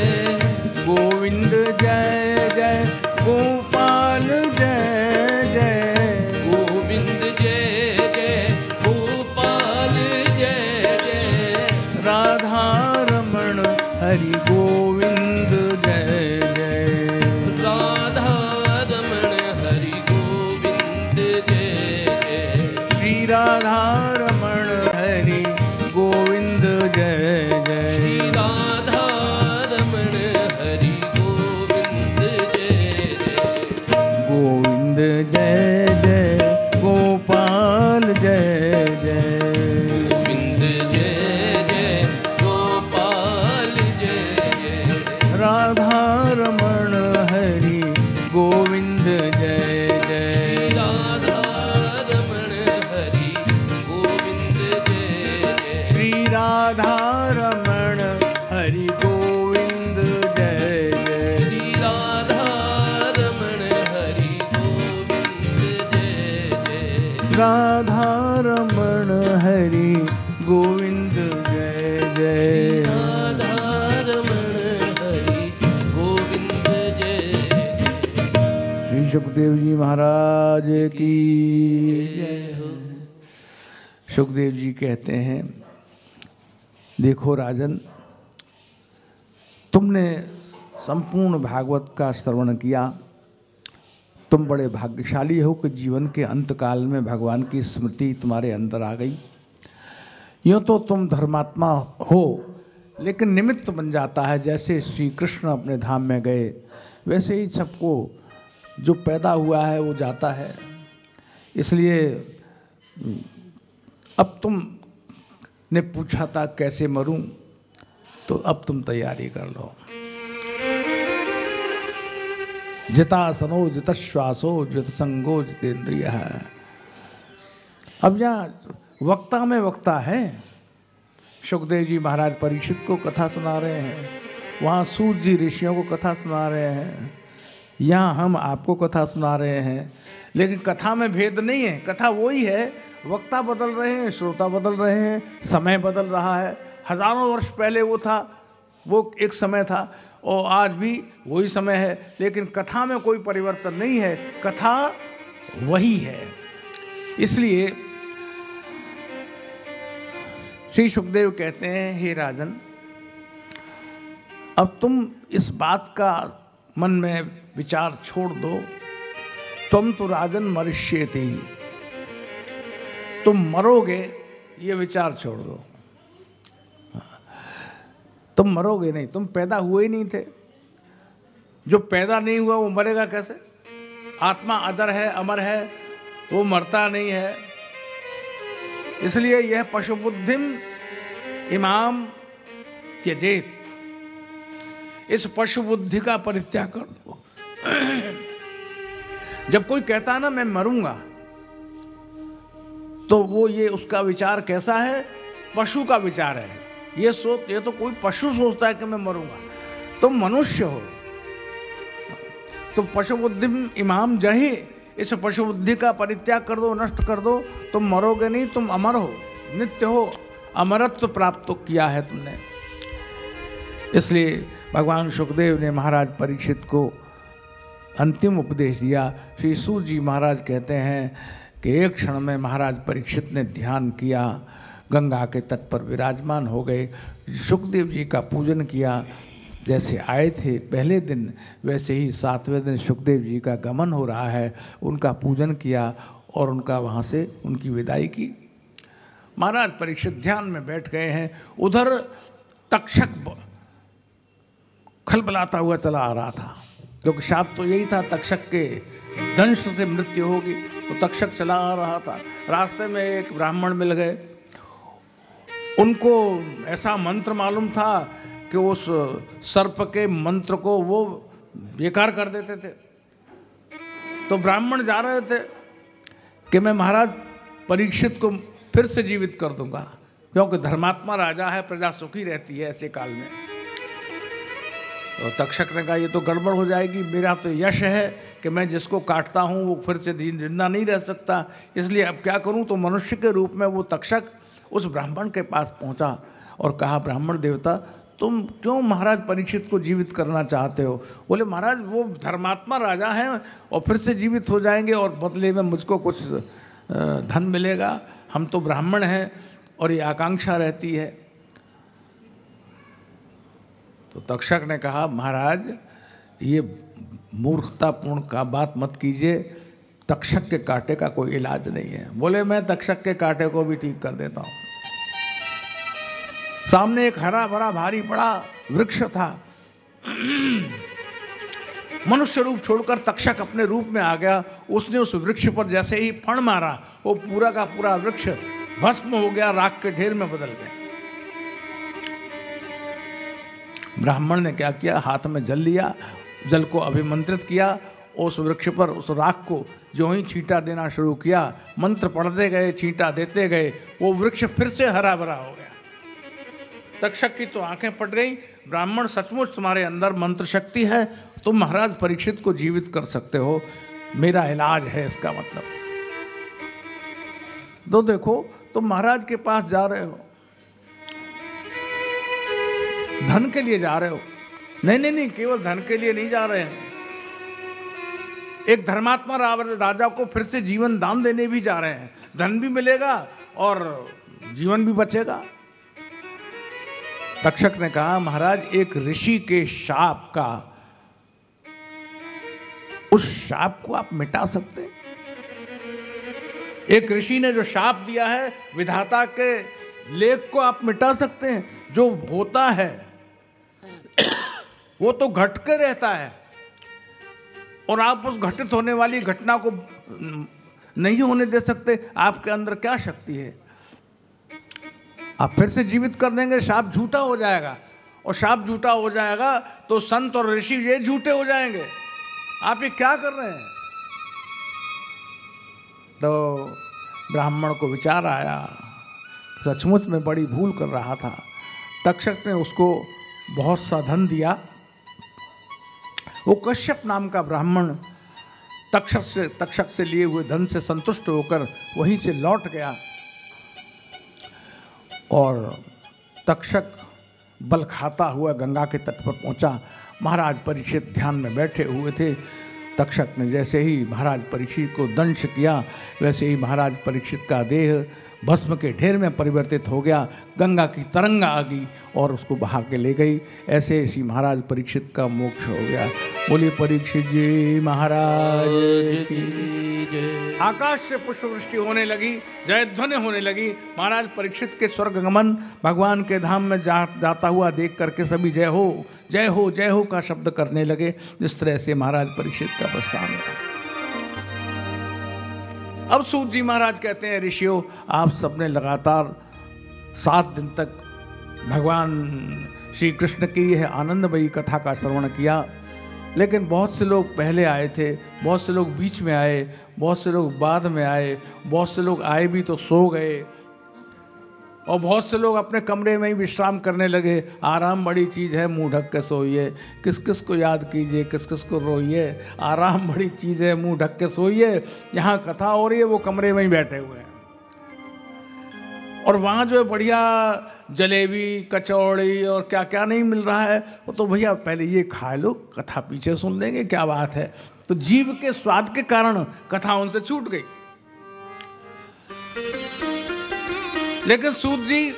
गोविंद जय जय, गोपाल जय जय, गोविंद जय जय, गोपाल जय जय, राधा रमण हरि गोविंद जय जय, राधा रमण हरि गोविंद जय जय, श्री राधा रमण हरि गोविंद जय जय, श्री राधा रमण हरि गोविंद जय जय, गोविंद जय जय, गोपाल जय जय, गोविंद जय जय, गोपाल जय जय, राधा रमण हरि गोविंद जय श्री जय, राधा रमण हरि गोविंद जय जय, श्री राधा रमण हरि गोविंद जय जय, श्री राधा रमण हरि जय। राधारमण हरि गोविंद जय जय। श्री सुखदेव जी महाराज की जय हो। सुखदेव जी कहते हैं, देखो राजन, तुमने संपूर्ण भागवत का श्रवण किया, तुम बड़े भाग्यशाली हो कि जीवन के अंत काल में भगवान की स्मृति तुम्हारे अंदर आ गई। यूँ तो तुम धर्मात्मा हो, लेकिन निमित्त बन जाता है। जैसे श्री कृष्ण अपने धाम में गए, वैसे ही सबको जो पैदा हुआ है वो जाता है। इसलिए अब तुम ने पूछा था कैसे मरूं, तो अब तुम तैयारी कर लो। जितासनो जितश्वासो जितसंगो जितेंद्रिय है। अब यहाँ वक्ता में वक्ता है। सुखदेव जी महाराज परीक्षित को कथा सुना रहे हैं, वहाँ सूत जी ऋषियों को कथा सुना रहे हैं, यहाँ हम आपको कथा सुना रहे हैं। लेकिन कथा में भेद नहीं है, कथा वही है। वक्ता बदल रहे हैं, श्रोता बदल रहे हैं, समय बदल रहा है। हजारों वर्ष पहले वो था, वो एक समय था, और आज भी वही समय है। लेकिन कथा में कोई परिवर्तन नहीं है, कथा वही है। इसलिए श्री सुखदेव कहते हैं, हे राजन, अब तुम इस बात का मन में विचार छोड़ दो। तुम तो राजन मरिष्येति, तुम मरोगे, ये विचार छोड़ दो। तुम मरोगे नहीं, तुम पैदा हुए ही नहीं थे। जो पैदा नहीं हुआ वो मरेगा कैसे? आत्मा अदर है, अमर है, वो मरता नहीं है। इसलिए यह पशु बुद्धिम इमाम त्यजेत, इस पशु बुद्धि का परित्याग कर दो। जब कोई कहता है ना मैं मरूंगा, तो वो ये उसका विचार कैसा है? पशु का विचार है। ये तो कोई पशु सोचता है कि मैं मरूंगा। तुम मनुष्य हो, तो पशु बुद्धि इमाम जही, इस पशु बुद्धि का परित्याग कर दो, नष्ट कर दो। तुम मरोगे नहीं, तुम अमर हो, नित्य हो, अमरत्व प्राप्त किया है तुमने। इसलिए भगवान सुखदेव ने महाराज परीक्षित को अंतिम उपदेश दिया। श्री सूत जी महाराज कहते हैं कि एक क्षण में महाराज परीक्षित ने ध्यान किया, गंगा के तट पर विराजमान हो गए, सुखदेव जी का पूजन किया। जैसे आए थे पहले दिन, वैसे ही 7वें दिन सुखदेव जी का गमन हो रहा है। उनका पूजन किया और उनका वहाँ से उनकी विदाई की। महाराज परीक्षित ध्यान में बैठ गए हैं। उधर तक्षक खलबलाता हुआ चला आ रहा था, क्योंकि शाप तो यही था तक्षक के दंश से मृत्यु होगी। तो तक्षक चला आ रहा था। रास्ते में एक ब्राह्मण मिल गए। उनको ऐसा मंत्र मालूम था कि उस सर्प के मंत्र को वो बेकार कर देते थे। तो ब्राह्मण जा रहे थे कि मैं महाराज परीक्षित को फिर से जीवित कर दूंगा, क्योंकि धर्मात्मा राजा है, प्रजा सुखी रहती है ऐसे काल में। तो तक्षक ने कहा ये तो गड़बड़ हो जाएगी, मेरा तो यश है कि मैं जिसको काटता हूँ वो फिर से जिंदा नहीं रह सकता, इसलिए अब क्या करूँ। तो मनुष्य के रूप में वो तक्षक उस ब्राह्मण के पास पहुँचा और कहा, ब्राह्मण देवता, तुम क्यों महाराज परीक्षित को जीवित करना चाहते हो? बोले, महाराज वो धर्मात्मा राजा हैं और फिर से जीवित हो जाएंगे और बदले में मुझको कुछ धन मिलेगा। हम तो ब्राह्मण हैं और ये आकांक्षा रहती है। तो तक्षक ने कहा, महाराज ये मूर्खतापूर्ण का बात मत कीजिए, तक्षक के कांटे का कोई इलाज नहीं है। बोले, मैं तक्षक के कांटे को भी ठीक कर देता हूँ। सामने एक हरा भरा भारी बड़ा वृक्ष था। मनुष्य रूप छोड़कर तक्षक अपने रूप में आ गया। उसने उस वृक्ष पर जैसे ही फण मारा, वो पूरा का पूरा वृक्ष भस्म हो गया, राख के ढेर में बदल गया। ब्राह्मण ने क्या किया, हाथ में जल लिया, जल को अभिमंत्रित किया, उस वृक्ष पर उस राख को जो ही छींटा देना शुरू किया, मंत्र पढ़ते गए, छींटा देते गए, वो वृक्ष फिर से हरा भरा हो गया। तक्षक की तो आंखें फट गई। ब्राह्मण, सचमुच तुम्हारे अंदर मंत्र शक्ति है, तुम महाराज परीक्षित को जीवित कर सकते हो, मेरा इलाज है इसका मतलब। तो देखो, तुम महाराज के पास जा रहे हो, धन के लिए जा रहे हो? नहीं नहीं नहीं, केवल धन के लिए नहीं जा रहे हैं। एक धर्मात्मा राजा को फिर से जीवन दान देने भी जा रहे हैं। धन भी मिलेगा और जीवन भी बचेगा। तक्षक ने कहा, महाराज एक ऋषि के शाप का, उस शाप को आप मिटा सकते हैं? एक ऋषि ने जो शाप दिया है, विधाता के लेख को आप मिटा सकते हैं? जो होता है वो तो घट के रहता है, और आप उस घटित होने वाली घटना को नहीं होने दे सकते। आपके अंदर क्या शक्ति है? आप फिर से जीवित कर देंगे, शाप झूठा हो जाएगा, और शाप झूठा हो जाएगा तो संत और ऋषि ये झूठे हो जाएंगे। आप ये क्या कर रहे हैं? तो ब्राह्मण को विचार आया, सचमुच में बड़ी भूल कर रहा था। तक्षक ने उसको बहुत सा धन दिया। वो कश्यप नाम का ब्राह्मण तक्षक से लिए हुए धन से संतुष्ट होकर वहीं से लौट गया, और तक्षक बल खाता हुआ गंगा के तट पर पहुंचा। महाराज परीक्षित ध्यान में बैठे हुए थे। तक्षक ने जैसे ही महाराज परीक्षित को दंश किया, वैसे ही महाराज परीक्षित का देह भस्म के ढेर में परिवर्तित हो गया। गंगा की तरंग आ गई और उसको बहा के ले गई। ऐसे श्री महाराज परीक्षित का मोक्ष हो गया। बोली परीक्षित जी महाराज की जय। आकाश से पुष्पवृष्टि होने लगी, जयध्वनि होने लगी। महाराज परीक्षित के स्वर्ग गमन, भगवान के धाम में जाता हुआ देख करके सभी जय हो जय हो जय हो का शब्द करने लगे। जिस तरह से महाराज परीक्षित का प्रस्थान हुआ। अब सूत जी महाराज कहते हैं, ऋषियों आप सबने लगातार 7 दिन तक भगवान श्री कृष्ण की यह आनंदमयी कथा का श्रवण किया, लेकिन बहुत से लोग पहले आए थे, बहुत से लोग बीच में आए, बहुत से लोग बाद में आए, बहुत से लोग आए भी तो सो गए, और बहुत से लोग अपने कमरे में ही विश्राम करने लगे। आराम बड़ी चीज़ है, मुंह ढक के सोइए। किस किस को याद कीजिए, किस किस को रोइए। आराम बड़ी चीज़ है, मुंह ढक के सोइए। यहाँ कथा हो रही है, वो कमरे में ही बैठे हुए हैं, और वहाँ जो है बढ़िया जलेबी कचौड़ी और क्या क्या नहीं मिल रहा है, वो तो भैया पहले ये खा लो, कथा पीछे सुन लेंगे, क्या बात है। तो जीव के स्वाद के कारण कथा उनसे छूट गई। लेकिन सूत जी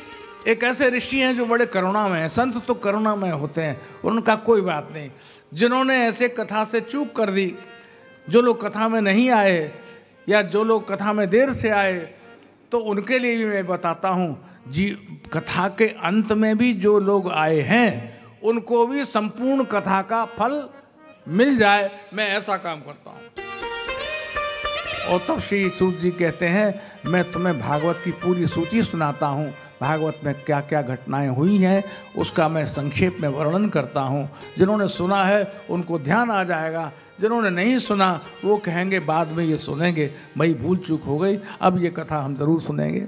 एक ऐसे ऋषि हैं जो बड़े करुणामय हैं। संत तो करुणामय होते हैं, उनका कोई बात नहीं। जिन्होंने ऐसे कथा से चूक कर दी, जो लोग कथा में नहीं आए या जो लोग कथा में देर से आए, तो उनके लिए भी मैं बताता हूँ जी, कथा के अंत में भी जो लोग आए हैं उनको भी संपूर्ण कथा का फल मिल जाए, मैं ऐसा काम करता हूँ। और तब श्री सूत जी कहते हैं, मैं तुम्हें भागवत की पूरी सूची सुनाता हूँ। भागवत में क्या क्या घटनाएं हुई हैं उसका मैं संक्षेप में वर्णन करता हूँ। जिन्होंने सुना है उनको ध्यान आ जाएगा, जिन्होंने नहीं सुना वो कहेंगे बाद में ये सुनेंगे, भाई भूल चूक हो गई, अब ये कथा हम जरूर सुनेंगे।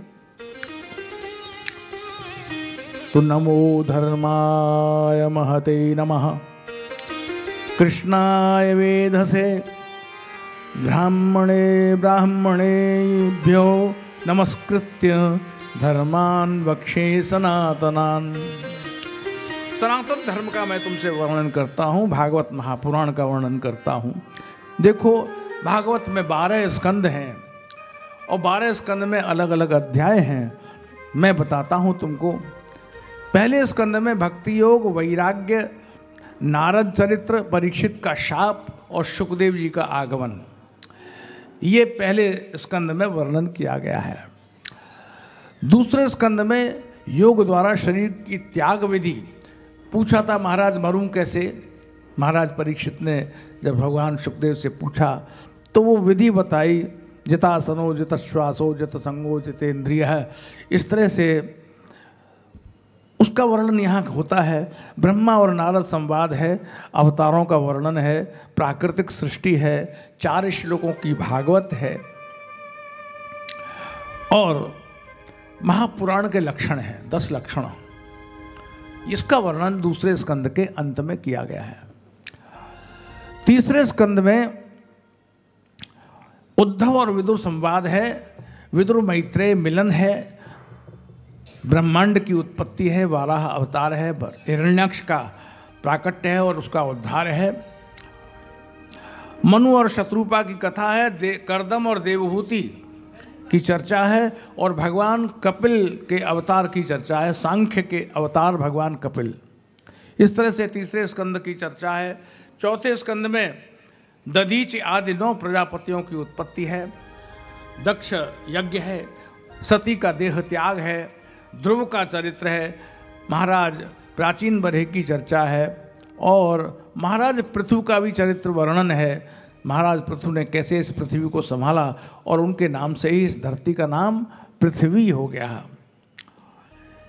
तो नमो धर्माय महते नमः, कृष्णाय वेधसे, ब्राह्मणे ब्राह्मणेभ्यो नमस्कृत्य धर्मान् वक्षे सनातनान्। सनातन धर्म का मैं तुमसे वर्णन करता हूँ, भागवत महापुराण का वर्णन करता हूँ। देखो भागवत में 12 स्कंद हैं और 12 स्कंद में अलग अलग अध्याय हैं। मैं बताता हूँ तुमको। पहले स्कंद में भक्ति योग, वैराग्य, नारद चरित्र, परीक्षित का शाप और सुखदेव जी का आगमन, ये पहले स्कंद में वर्णन किया गया है। दूसरे स्कंद में योग द्वारा शरीर की त्याग विधि पूछा था, महाराज मरूं कैसे। महाराज परीक्षित ने जब भगवान सुखदेव से पूछा तो वो विधि बताई, जितासनो जितश्वासो जितसंगो जितेंद्रिय है। इस तरह से उसका वर्णन यहाँ होता है। ब्रह्मा और नारद संवाद है, अवतारों का वर्णन है, प्राकृतिक सृष्टि है, 4 श्लोकों की भागवत है और महापुराण के लक्षण हैं, 10 लक्षण। इसका वर्णन दूसरे स्कंद के अंत में किया गया है। तीसरे स्कंद में उद्धव और विदुर संवाद है, विदुर मैत्रेय मिलन है, ब्रह्मांड की उत्पत्ति है, वाराह अवतार है, हिरण्याक्ष का प्राकट्य है और उसका उद्धार है। मनु और शत्रुपा की कथा है, कर्दम और देवहूति की चर्चा है, और भगवान कपिल के अवतार की चर्चा है, सांख्य के अवतार भगवान कपिल। इस तरह से तीसरे स्कंद की चर्चा है। चौथे स्कंद में दधीच आदि 9 प्रजापतियों की उत्पत्ति है, दक्ष यज्ञ है, सती का देह त्याग है, ध्रुव का चरित्र है, महाराज प्राचीन बरहे की चर्चा है, और महाराज पृथु का भी चरित्र वर्णन है। महाराज पृथु ने कैसे इस पृथ्वी को संभाला और उनके नाम से ही इस धरती का नाम पृथ्वी हो गया।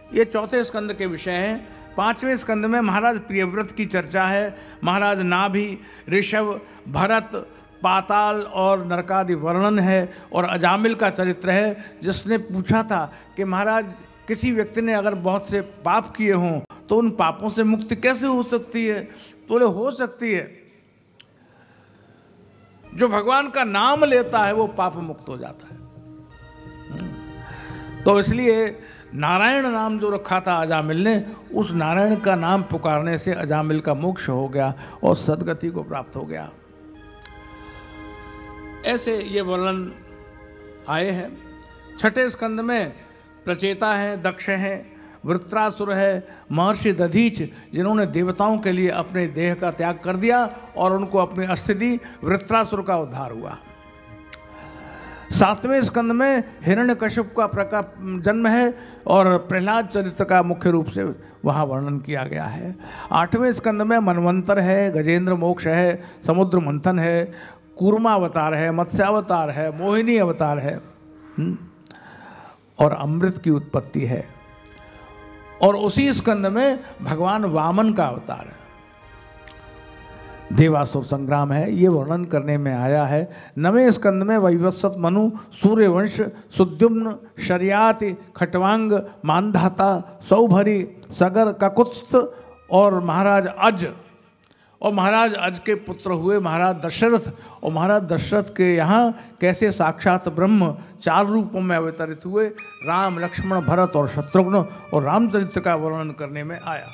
ये चौथे स्कंद के विषय हैं। पांचवें स्कंद में महाराज प्रियव्रत की चर्चा है। महाराज नाभि, ऋषभ, भरत, पाताल और नरकादि वर्णन है, और अजामिल का चरित्र है, जिसने पूछा था कि महाराज किसी व्यक्ति ने अगर बहुत से पाप किए हों तो उन पापों से मुक्ति कैसे हो सकती है? तो बोले हो सकती है, जो भगवान का नाम लेता है वो पाप मुक्त हो जाता है। तो इसलिए नारायण नाम जो रखा था अजामिल ने, उस नारायण का नाम पुकारने से अजामिल का मोक्ष हो गया और सद्गति को प्राप्त हो गया। ऐसे ये वर्णन आए हैं। छठे स्कंद में प्रचेता है, दक्ष है, वृत्रासुर है, महर्षि दधीच, जिन्होंने देवताओं के लिए अपने देह का त्याग कर दिया और उनको अपनी अस्थि दी, वृत्रासुर का उद्धार हुआ। सातवें स्कंद में हिरण्यकश्यप का जन्म है और प्रहलाद चरित्र का मुख्य रूप से वहाँ वर्णन किया गया है। आठवें स्कंद में मनवंतर है, गजेंद्र मोक्ष है, समुद्र मंथन है, कूर्मावतार है, मत्स्यावतार है, मोहिनी अवतार है, और अमृत की उत्पत्ति है। और उसी स्कंद में भगवान वामन का अवतार है। देवासुर संग्राम है, ये वर्णन करने में आया है। नवें स्कंद में वैवस्वत मनु, सूर्यवंश, सुद्युम्न, शर्याति, खटवांग, मानधाता, सौभरी, सगर, ककुत्स्थ और महाराज अज, और महाराज अज के पुत्र हुए महाराज दशरथ, और महाराज दशरथ के यहाँ कैसे साक्षात ब्रह्म 4 रूपों में अवतरित हुए, राम, लक्ष्मण, भरत और शत्रुघ्न, और रामचरित्र का वर्णन करने में आया।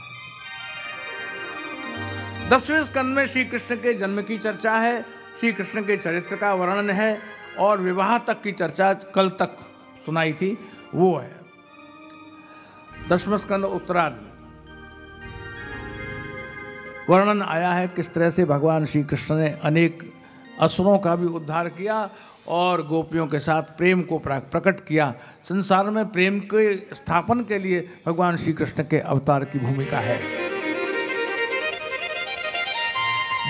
10वें स्कंद में श्री कृष्ण के जन्म की चर्चा है, श्री कृष्ण के चरित्र का वर्णन है, और विवाह तक की चर्चा कल तक सुनाई थी वो है। 10वां स्कंद उत्तरार्ध वर्णन आया है किस तरह से भगवान श्री कृष्ण ने अनेक असुरों का भी उद्धार किया और गोपियों के साथ प्रेम को प्रकट किया। संसार में प्रेम के स्थापन के लिए भगवान श्री कृष्ण के अवतार की भूमिका है।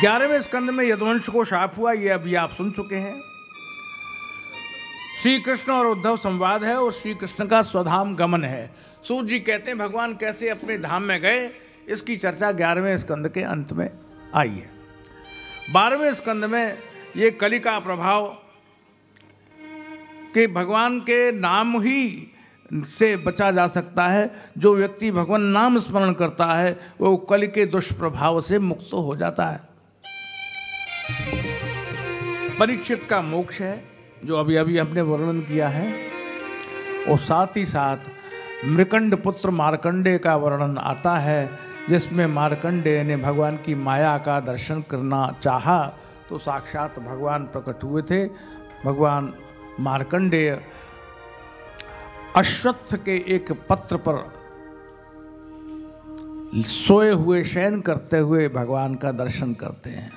11वें स्कंद में यदुवंश को शाप हुआ, ये अभी आप सुन चुके हैं। श्री कृष्ण और उद्धव संवाद है और श्री कृष्ण का स्वधाम गमन है। सूत जी कहते हैं भगवान कैसे अपने धाम में गए, इसकी चर्चा 11वें स्कंद के अंत में आई है। 12वें स्कंद में ये कली का प्रभाव कि भगवान के नाम ही से बचा जा सकता है। जो व्यक्ति भगवान नाम स्मरण करता है वो कली के दुष्प्रभाव से मुक्त हो जाता है। परीक्षित का मोक्ष है जो अभी अभी हमने वर्णन किया है, और साथ ही साथ मृकंड पुत्र मार्कंडेय का वर्णन आता है, जिसमें मार्कंडेय ने भगवान की माया का दर्शन करना चाहा तो साक्षात भगवान प्रकट हुए थे। भगवान मार्कंडेय अश्वत्थ के एक पत्र पर सोए हुए शयन करते हुए भगवान का दर्शन करते हैं।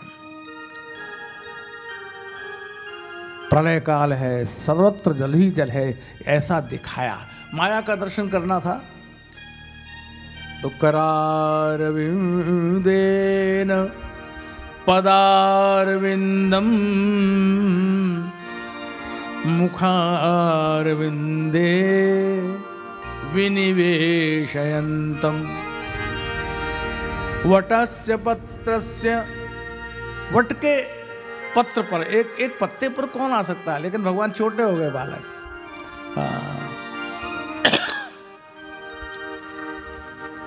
प्रलय काल है, सर्वत्र जल ही जल है, ऐसा दिखाया। माया का दर्शन करना था तो करारविंदेन पदारविंदम मुखारविंदे विनिवेशयन्तम वटस्य पत्रस्य, वट के पत्र पर एक पत्ते पर कौन आ सकता है, लेकिन भगवान छोटे हो गए बालक।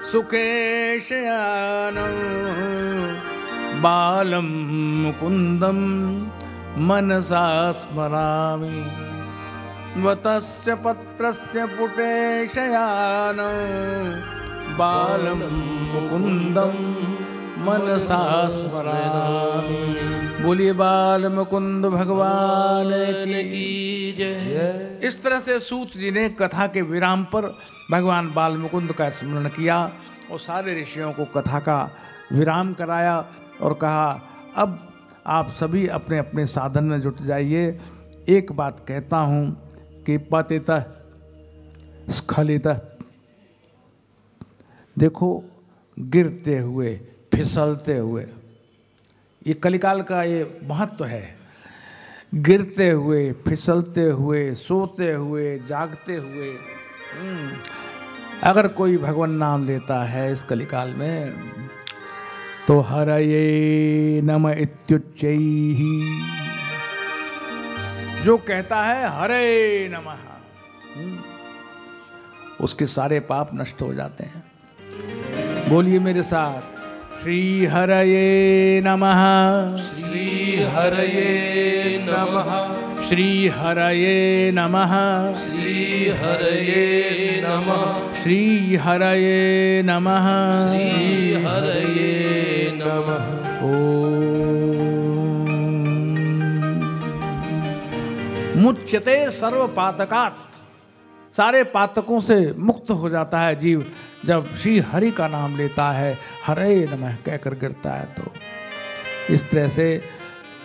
सुकेशयानं बालं मुकुंदम मनसा स्मरामि। वतस्य पत्रस्य पुटे शयान बालं मुकुंदम मनसा स्मरामि। बोलिए बाल मुकुंद भगवान की जय। इस तरह से सूत जी ने कथा के विराम पर भगवान बाल मुकुंद का स्मरण किया और सारे ऋषियों को कथा का विराम कराया और कहा अब आप सभी अपने अपने साधन में जुट जाइए। एक बात कहता हूँ कि पतितः स्खलितः, देखो गिरते हुए फिसलते हुए, ये कलिकाल का ये महत्व है। गिरते हुए फिसलते हुए सोते हुए जागते हुए अगर कोई भगवान नाम लेता है इस कलिकाल में तो हरये नम इत्युच्चैहि, जो कहता है हरे नमः उसके सारे पाप नष्ट हो जाते हैं। बोलिए मेरे साथ, श्री हरये नमः, श्री हरये नमः, श्री हरये नमः, श्री हरये नमः, श्री हरये नमः, श्री हरये नमः। ओम मुच्यते सर्व पातकात्, सारे पातकों से मुक्त हो जाता है जीव जब श्री हरि का नाम लेता है, हरे नमः कहकर गिरता है। तो इस तरह से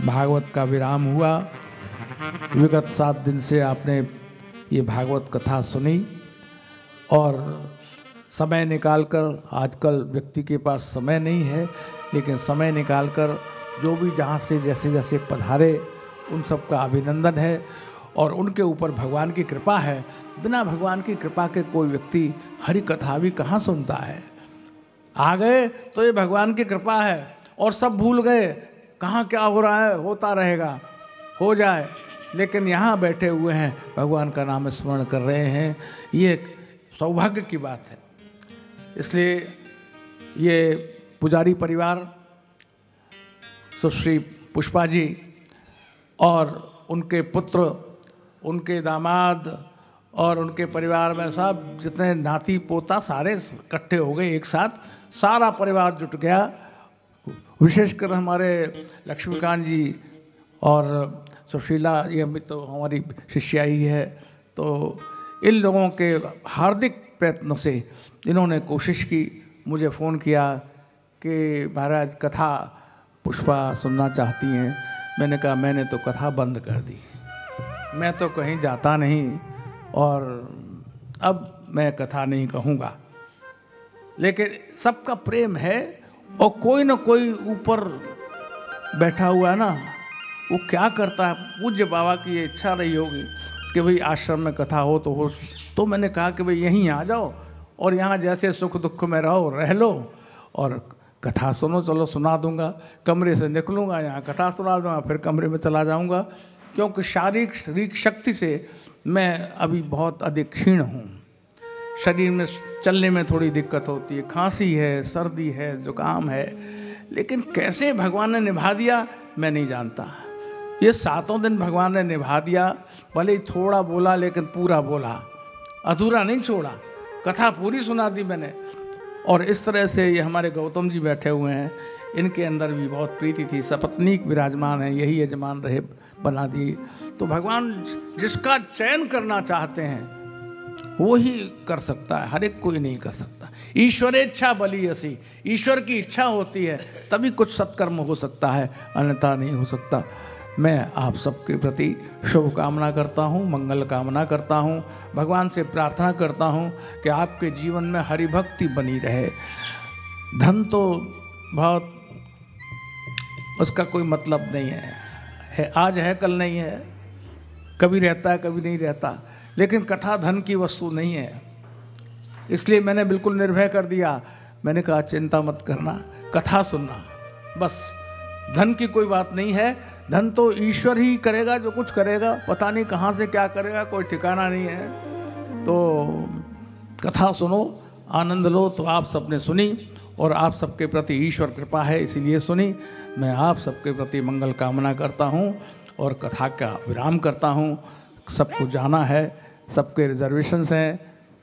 भागवत का विराम हुआ। विगत 7 दिन से आपने ये भागवत कथा सुनी और समय निकालकर, आजकल व्यक्ति के पास समय नहीं है, लेकिन समय निकालकर जो भी जहाँ से जैसे जैसे पधारे उन सब का अभिनंदन है और उनके ऊपर भगवान की कृपा है। बिना भगवान की कृपा के कोई व्यक्ति हरि कथा भी कहाँ सुनता है। आ गए तो ये भगवान की कृपा है और सब भूल गए, कहाँ क्या हो रहा है, होता रहेगा, हो जाए, लेकिन यहाँ बैठे हुए हैं भगवान का नाम स्मरण कर रहे हैं, ये एक सौभाग्य की बात है। इसलिए ये पुजारी परिवार सुश्री पुष्पा जी और उनके पुत्र, उनके दामाद और उनके परिवार में सब जितने नाती पोता सारे इकट्ठे हो गए एक साथ, सारा परिवार जुट गया। विशेषकर हमारे लक्ष्मीकांत जी और सुशीला, ये अभी तो हमारी शिष्या ही है, तो इन लोगों के हार्दिक प्रयत्न से इन्होंने कोशिश की, मुझे फ़ोन किया कि महाराज कथा पुष्पा सुनना चाहती हैं। मैंने कहा मैंने तो कथा बंद कर दी, मैं तो कहीं जाता नहीं और अब मैं कथा नहीं कहूँगा, लेकिन सबका प्रेम है और कोई ना कोई ऊपर बैठा हुआ है ना, वो क्या करता है। पूज्य बाबा की ये इच्छा रही होगी कि भाई आश्रम में कथा हो, तो मैंने कहा कि भाई यहीं आ जाओ और यहाँ जैसे सुख दुख में रहो, रह लो और कथा सुनो। चलो सुना दूंगा, कमरे से निकलूँगा, यहाँ कथा सुना दूंगा, फिर कमरे में चला जाऊँगा, क्योंकि शारीरिक शक्ति से मैं अभी बहुत अधिक क्षीण हूँ। शरीर में चलने में थोड़ी दिक्कत होती है, खांसी है, सर्दी है, जुकाम है, लेकिन कैसे भगवान ने निभा दिया मैं नहीं जानता। ये 7 दिन भगवान ने निभा दिया, भले ही थोड़ा बोला लेकिन पूरा बोला, अधूरा नहीं छोड़ा, कथा पूरी सुना दी मैंने। और इस तरह से ये हमारे गौतम जी बैठे हुए हैं, इनके अंदर भी बहुत प्रीति थी, सपत्नीक विराजमान है, यही यजमान रहे, बना दी। तो भगवान जिसका चयन करना चाहते हैं वो ही कर सकता है, हर एक कोई नहीं कर सकता। ईश्वरेच्छा बलीयसी, ईश्वर की इच्छा होती है तभी कुछ सत्कर्म हो सकता है, अन्यथा नहीं हो सकता। मैं आप सबके प्रति शुभ कामना करता हूँ, मंगल कामना करता हूँ, भगवान से प्रार्थना करता हूँ कि आपके जीवन में हरि भक्ति बनी रहे। धन तो बहुत उसका कोई मतलब नहीं है, आज है कल नहीं है, कभी रहता है कभी नहीं रहता, लेकिन कथा धन की वस्तु नहीं है। इसलिए मैंने बिल्कुल निर्भय कर दिया, मैंने कहा चिंता मत करना, कथा सुनना बस, धन की कोई बात नहीं है। धन तो ईश्वर ही करेगा जो कुछ करेगा, पता नहीं कहाँ से क्या करेगा, कोई ठिकाना नहीं है। तो कथा सुनो, आनंद लो। तो आप सबने सुनी और आप सबके प्रति ईश्वर कृपा है इसीलिए सुनी। मैं आप सबके प्रति मंगल कामना करता हूँ और कथा का विराम करता हूँ। सबको जाना है, सबके रिजर्वेशंस हैं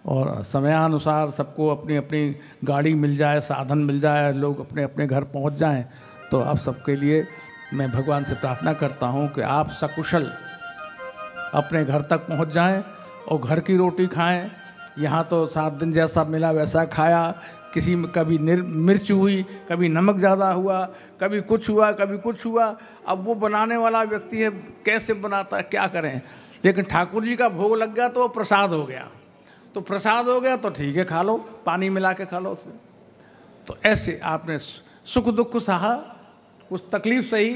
और समयानुसार सबको अपनी अपनी गाड़ी मिल जाए, साधन मिल जाए, लोग अपने अपने घर पहुंच जाएं। तो आप सबके लिए मैं भगवान से प्रार्थना करता हूं कि आप सकुशल अपने घर तक पहुंच जाएं और घर की रोटी खाएं। यहाँ तो 7 दिन जैसा मिला वैसा खाया, किसी में कभी मिर्च हुई, कभी नमक ज़्यादा हुआ, कभी कुछ हुआ, कभी कुछ हुआ। अब वो बनाने वाला व्यक्ति है, कैसे बनाता है, क्या करें। लेकिन ठाकुर जी का भोग लग गया तो वो प्रसाद हो गया, तो प्रसाद हो गया तो ठीक है, खा लो, पानी मिला के खा लो उसमें। तो ऐसे आपने सुख दुख सहा, कुछ तकलीफ सही,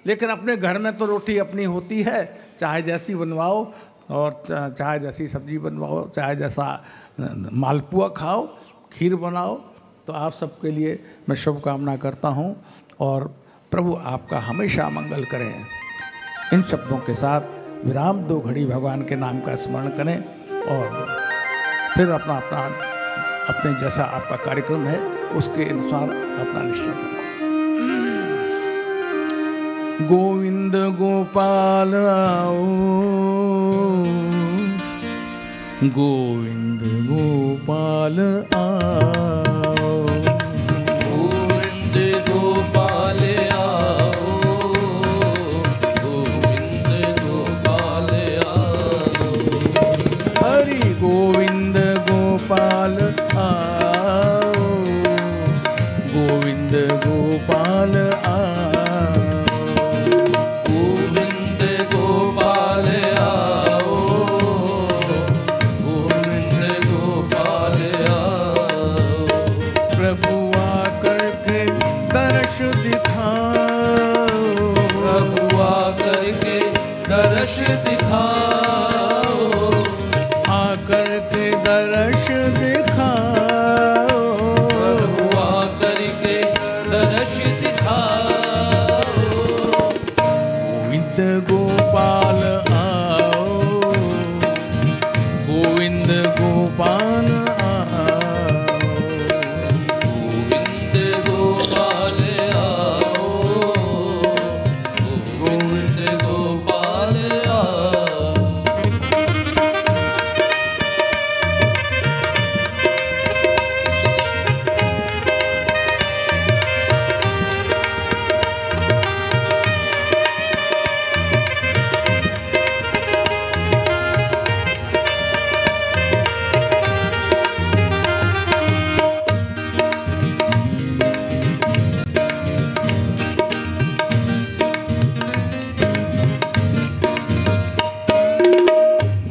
लेकिन अपने घर में तो रोटी अपनी होती है, चाहे जैसी बनवाओ और चाहे जैसी सब्जी बनवाओ, चाहे जैसा मालपुआ खाओ, खीर बनाओ। तो आप सबके लिए मैं शुभकामना करता हूँ और प्रभु आपका हमेशा मंगल करें। इन शब्दों के साथ विराम 2 घड़ी भगवान के नाम का स्मरण करें और फिर अपने जैसा आपका कार्यक्रम है उसके अनुसार अपना निश्चय करें। गोविंद गोपाल आओ, गोविंद गोपाल आओ, गोविंद गोपाल आओ, गोविंद गोपाल आओ, हरि गोविंद गोपाल आओ, गोविंद गोपाल आओ, गोविंद गोपाल आओ, गोविंद गोपाल आओ, प्रभु आकर के दर्श दिखाओ, प्रभु आकर के दर्श दिखाओ, आकर के दर्श दिखाओ, प्रभु आकर के दर्श दिखाओ, गोविंद गोपाल आओ, गोविंद गोपाल आओ, गोविंद गोपाल आओ, गोविंद गोपाल आओ।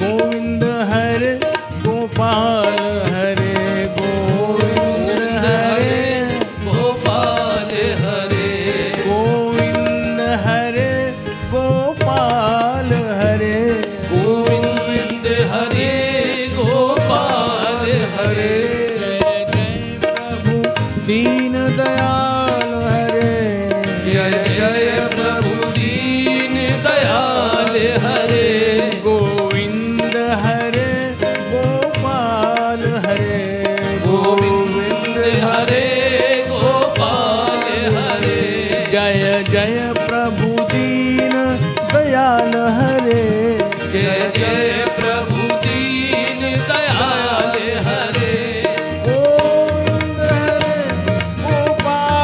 गोविंद हरे गोपाल हरे, गोविंद हरे गोपाल हरे, गोविंद हरे गोपाल हरे, गोविंद हरे गोपाल हरे, जय प्रभु दीन दयाल हरे, जय जय प्रभु दीन दयाल हरे, गोविंद हरे गोपाल हरे, गोविंद हरे गोपाल हरे, जय जय प्रभु दीन दयाल हरे, जय जय प्रभु दीन दयाल हरे, गोविंद हरे गोपाल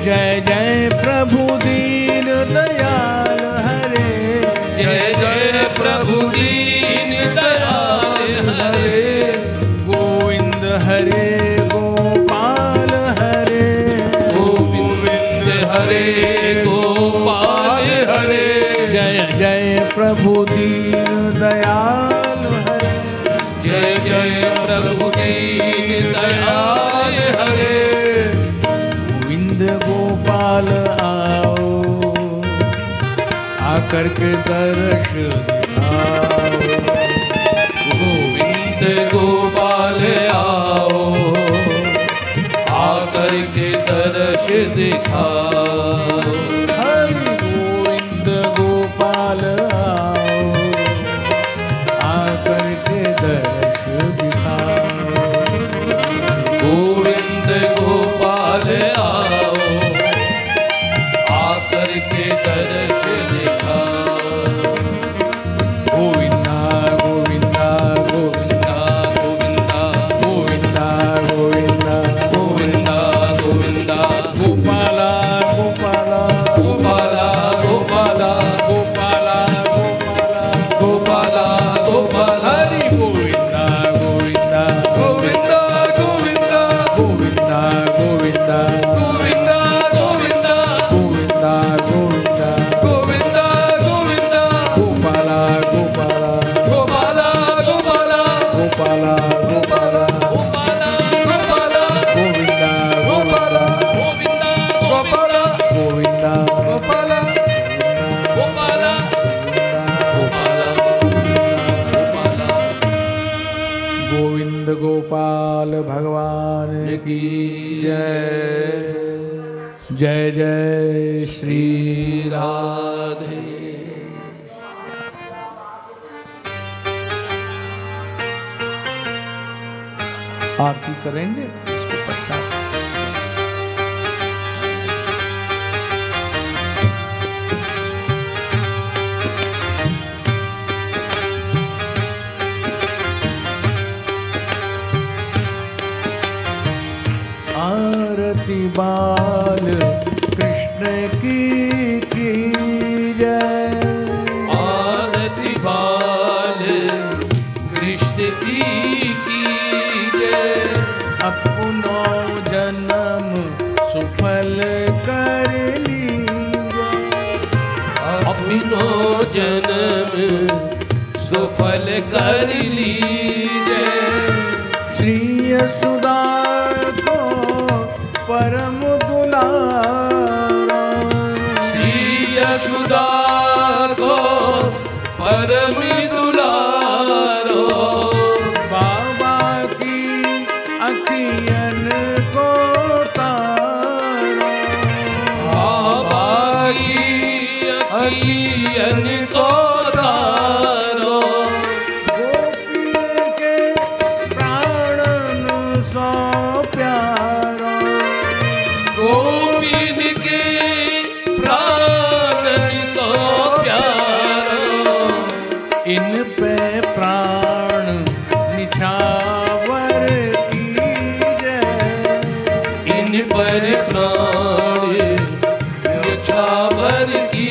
जय जय प्रभु दीन दयाल हरे, जय जय प्रभु दीन दयाल हरे, गोविंद हरे गोपाल हरे, गोविंद हरे गोपाल हरे, जय जय प्रभु दीन दयाल हरे, जय जय प्रभु दीन दयाल हरे, गोविंद गोपाल आओ, आकर के दर्श दिखाओ, गोविंद गोपाल आओ, आकर के दर्श दिखाओ, हरि गोविंद गोपाल आओ, आकर के दर्श दिखाओ, गोविंद गोपाल आओ, आकर के दर्श दिखाओ, गोविंदा गोविंदा गोविंदा गोविंदा गोविंदा गोविंदा गोविंदा गोविंदा गोपाला गोपाला गोपाला गोपाला गोपाला गोपाला गोपाला गोपाला हरि गोविंदा गोविंदा गोविंदा गोविंदा गोविंदा गोविंदा गोविंदा गोविंदा गोविंदा गोविंदा गोविंदा गोविंदा गोपाला गोपाला गोपाला गोपाला गोपाला गोपाला गोपाला गोपाला गोविंदा गोपाला गोविंदा गोपाला गोविंदा गोपाला गोपाला गोपाला गोपाला गोविंद गोपाल भगवान की जय जय जय श्री राधे। आरती करेंगे इसके पश्चात आरती बाल कृष्ण की जय, आरती बाल कृष्ण की जय, अपनो जन्म सुफल कर लीजिए, अपनो जन्म सफल कर लीजिए, श्री यशोदा को परम दुलारा, श्री यशोदा को परम दुलारो, बाबा की अखियन को तारो, बाबा की अखियन को तारो, गोपियों के प्राणन सो प्यारो, गोविंद के प्राण सो प्यारो, इन पे प्राण निछावर कीजय, इन पर प्राण निछावर की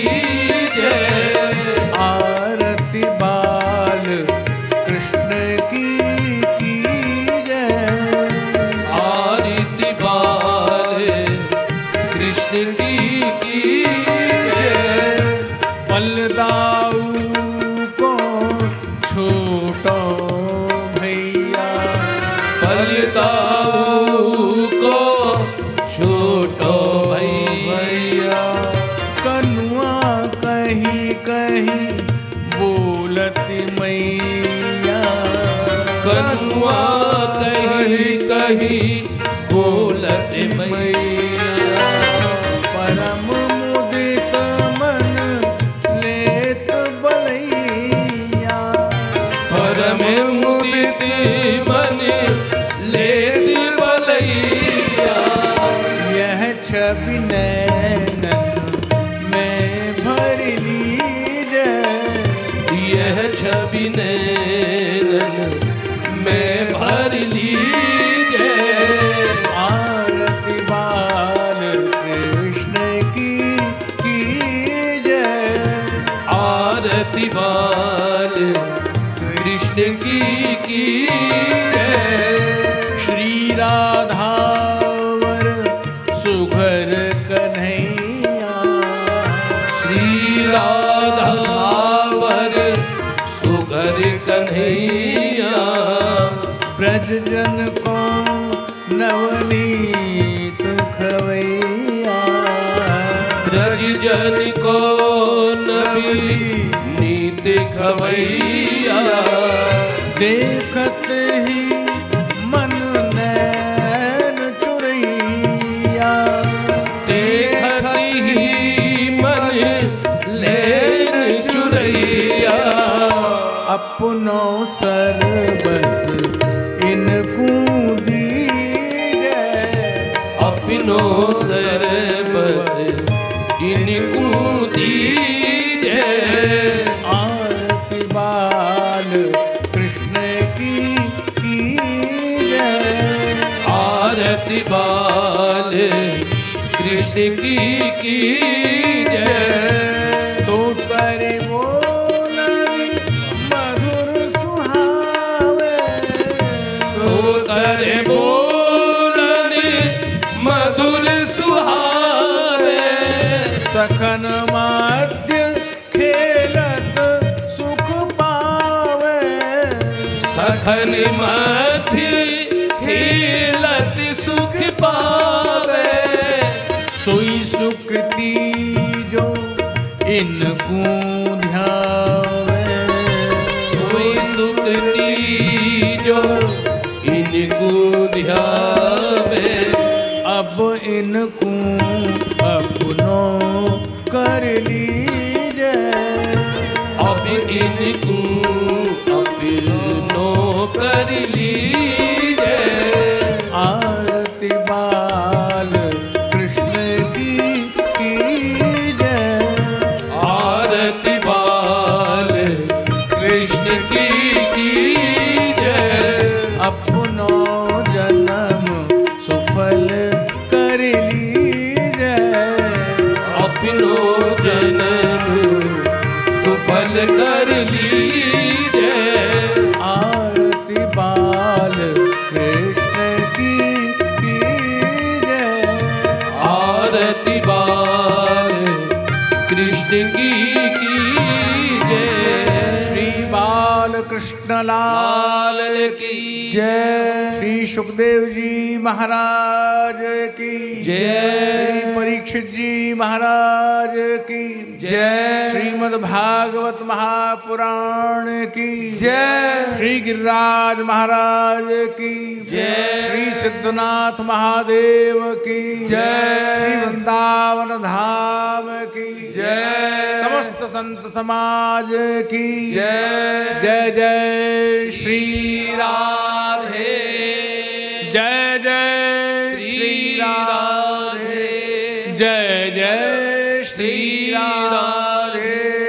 जय, आरती बाल कृष्ण की जय, आरती बाल कृष्ण की जय, बलदाऊ को छोटो भैया, बलदाऊ को छोटो भैया, कनुआ कहीं कहीं बोलती मैया, कनुआ कहीं कहीं बोलत मैया, परम मुदित मन लेत बलैया, परम मुदित मन लेत बलैया, यह छवि नैनन में भर लीजिए, यह छवि नैनन में भर लीजिए, आरती बाल कृष्ण कृष्ण की जय। श्री राधावर सुघर कन्हैया, श्री राधावर सुघर कन्हैया, ब्रज जन को नवनीत खवैया, ब्रज जन को नवनीत खवैया, देखत ही मन नैन चुरैया, देखत ही मन नैन चुरैया, अपनो सरबस इनको दीजे, अपनो सरबस इनको दीजे। आरती बाल कृष्ण की जय, आरती बाल कृष्ण की जय। तो करे बोलन मधुर सुहावे, तो करे बोलन मधुर सुहावे, सखन मध्य खेलत सुख पावे, सखन मध्य खेलत सुख पावे, सोई सुकृति जो इनको ध्यावे, सोई सुकृति जो इनको ध्यावे, अब इनको अपनो कर लीजे, अब इनको अपनो कर लीजे। आरती बाल कृष्ण की जय, आरती बाल कृष्ण की जय। अपनो जन्म सुफल कर लीजे, अपनो जन्म सुफल कर लीजे। आरती बाल कृष्ण की जय, आरती बाल कृष्ण की जय। श्री बाल कृष्ण लाल की जय, श्री सुखदेव जी महाराज की जय, श्री परीक्षित जी महाराज की जय, श्रीमद् भागवत महापुराण की जय, श्री गिरिराज महाराज की जय, श्री सिद्धनाथ महादेव की जय, श्री वृंदावन धाम की जय, समस्त संत समाज की जय, जय जय श्री राधे, जय जय श्री राधे, जय जय श्री राधे।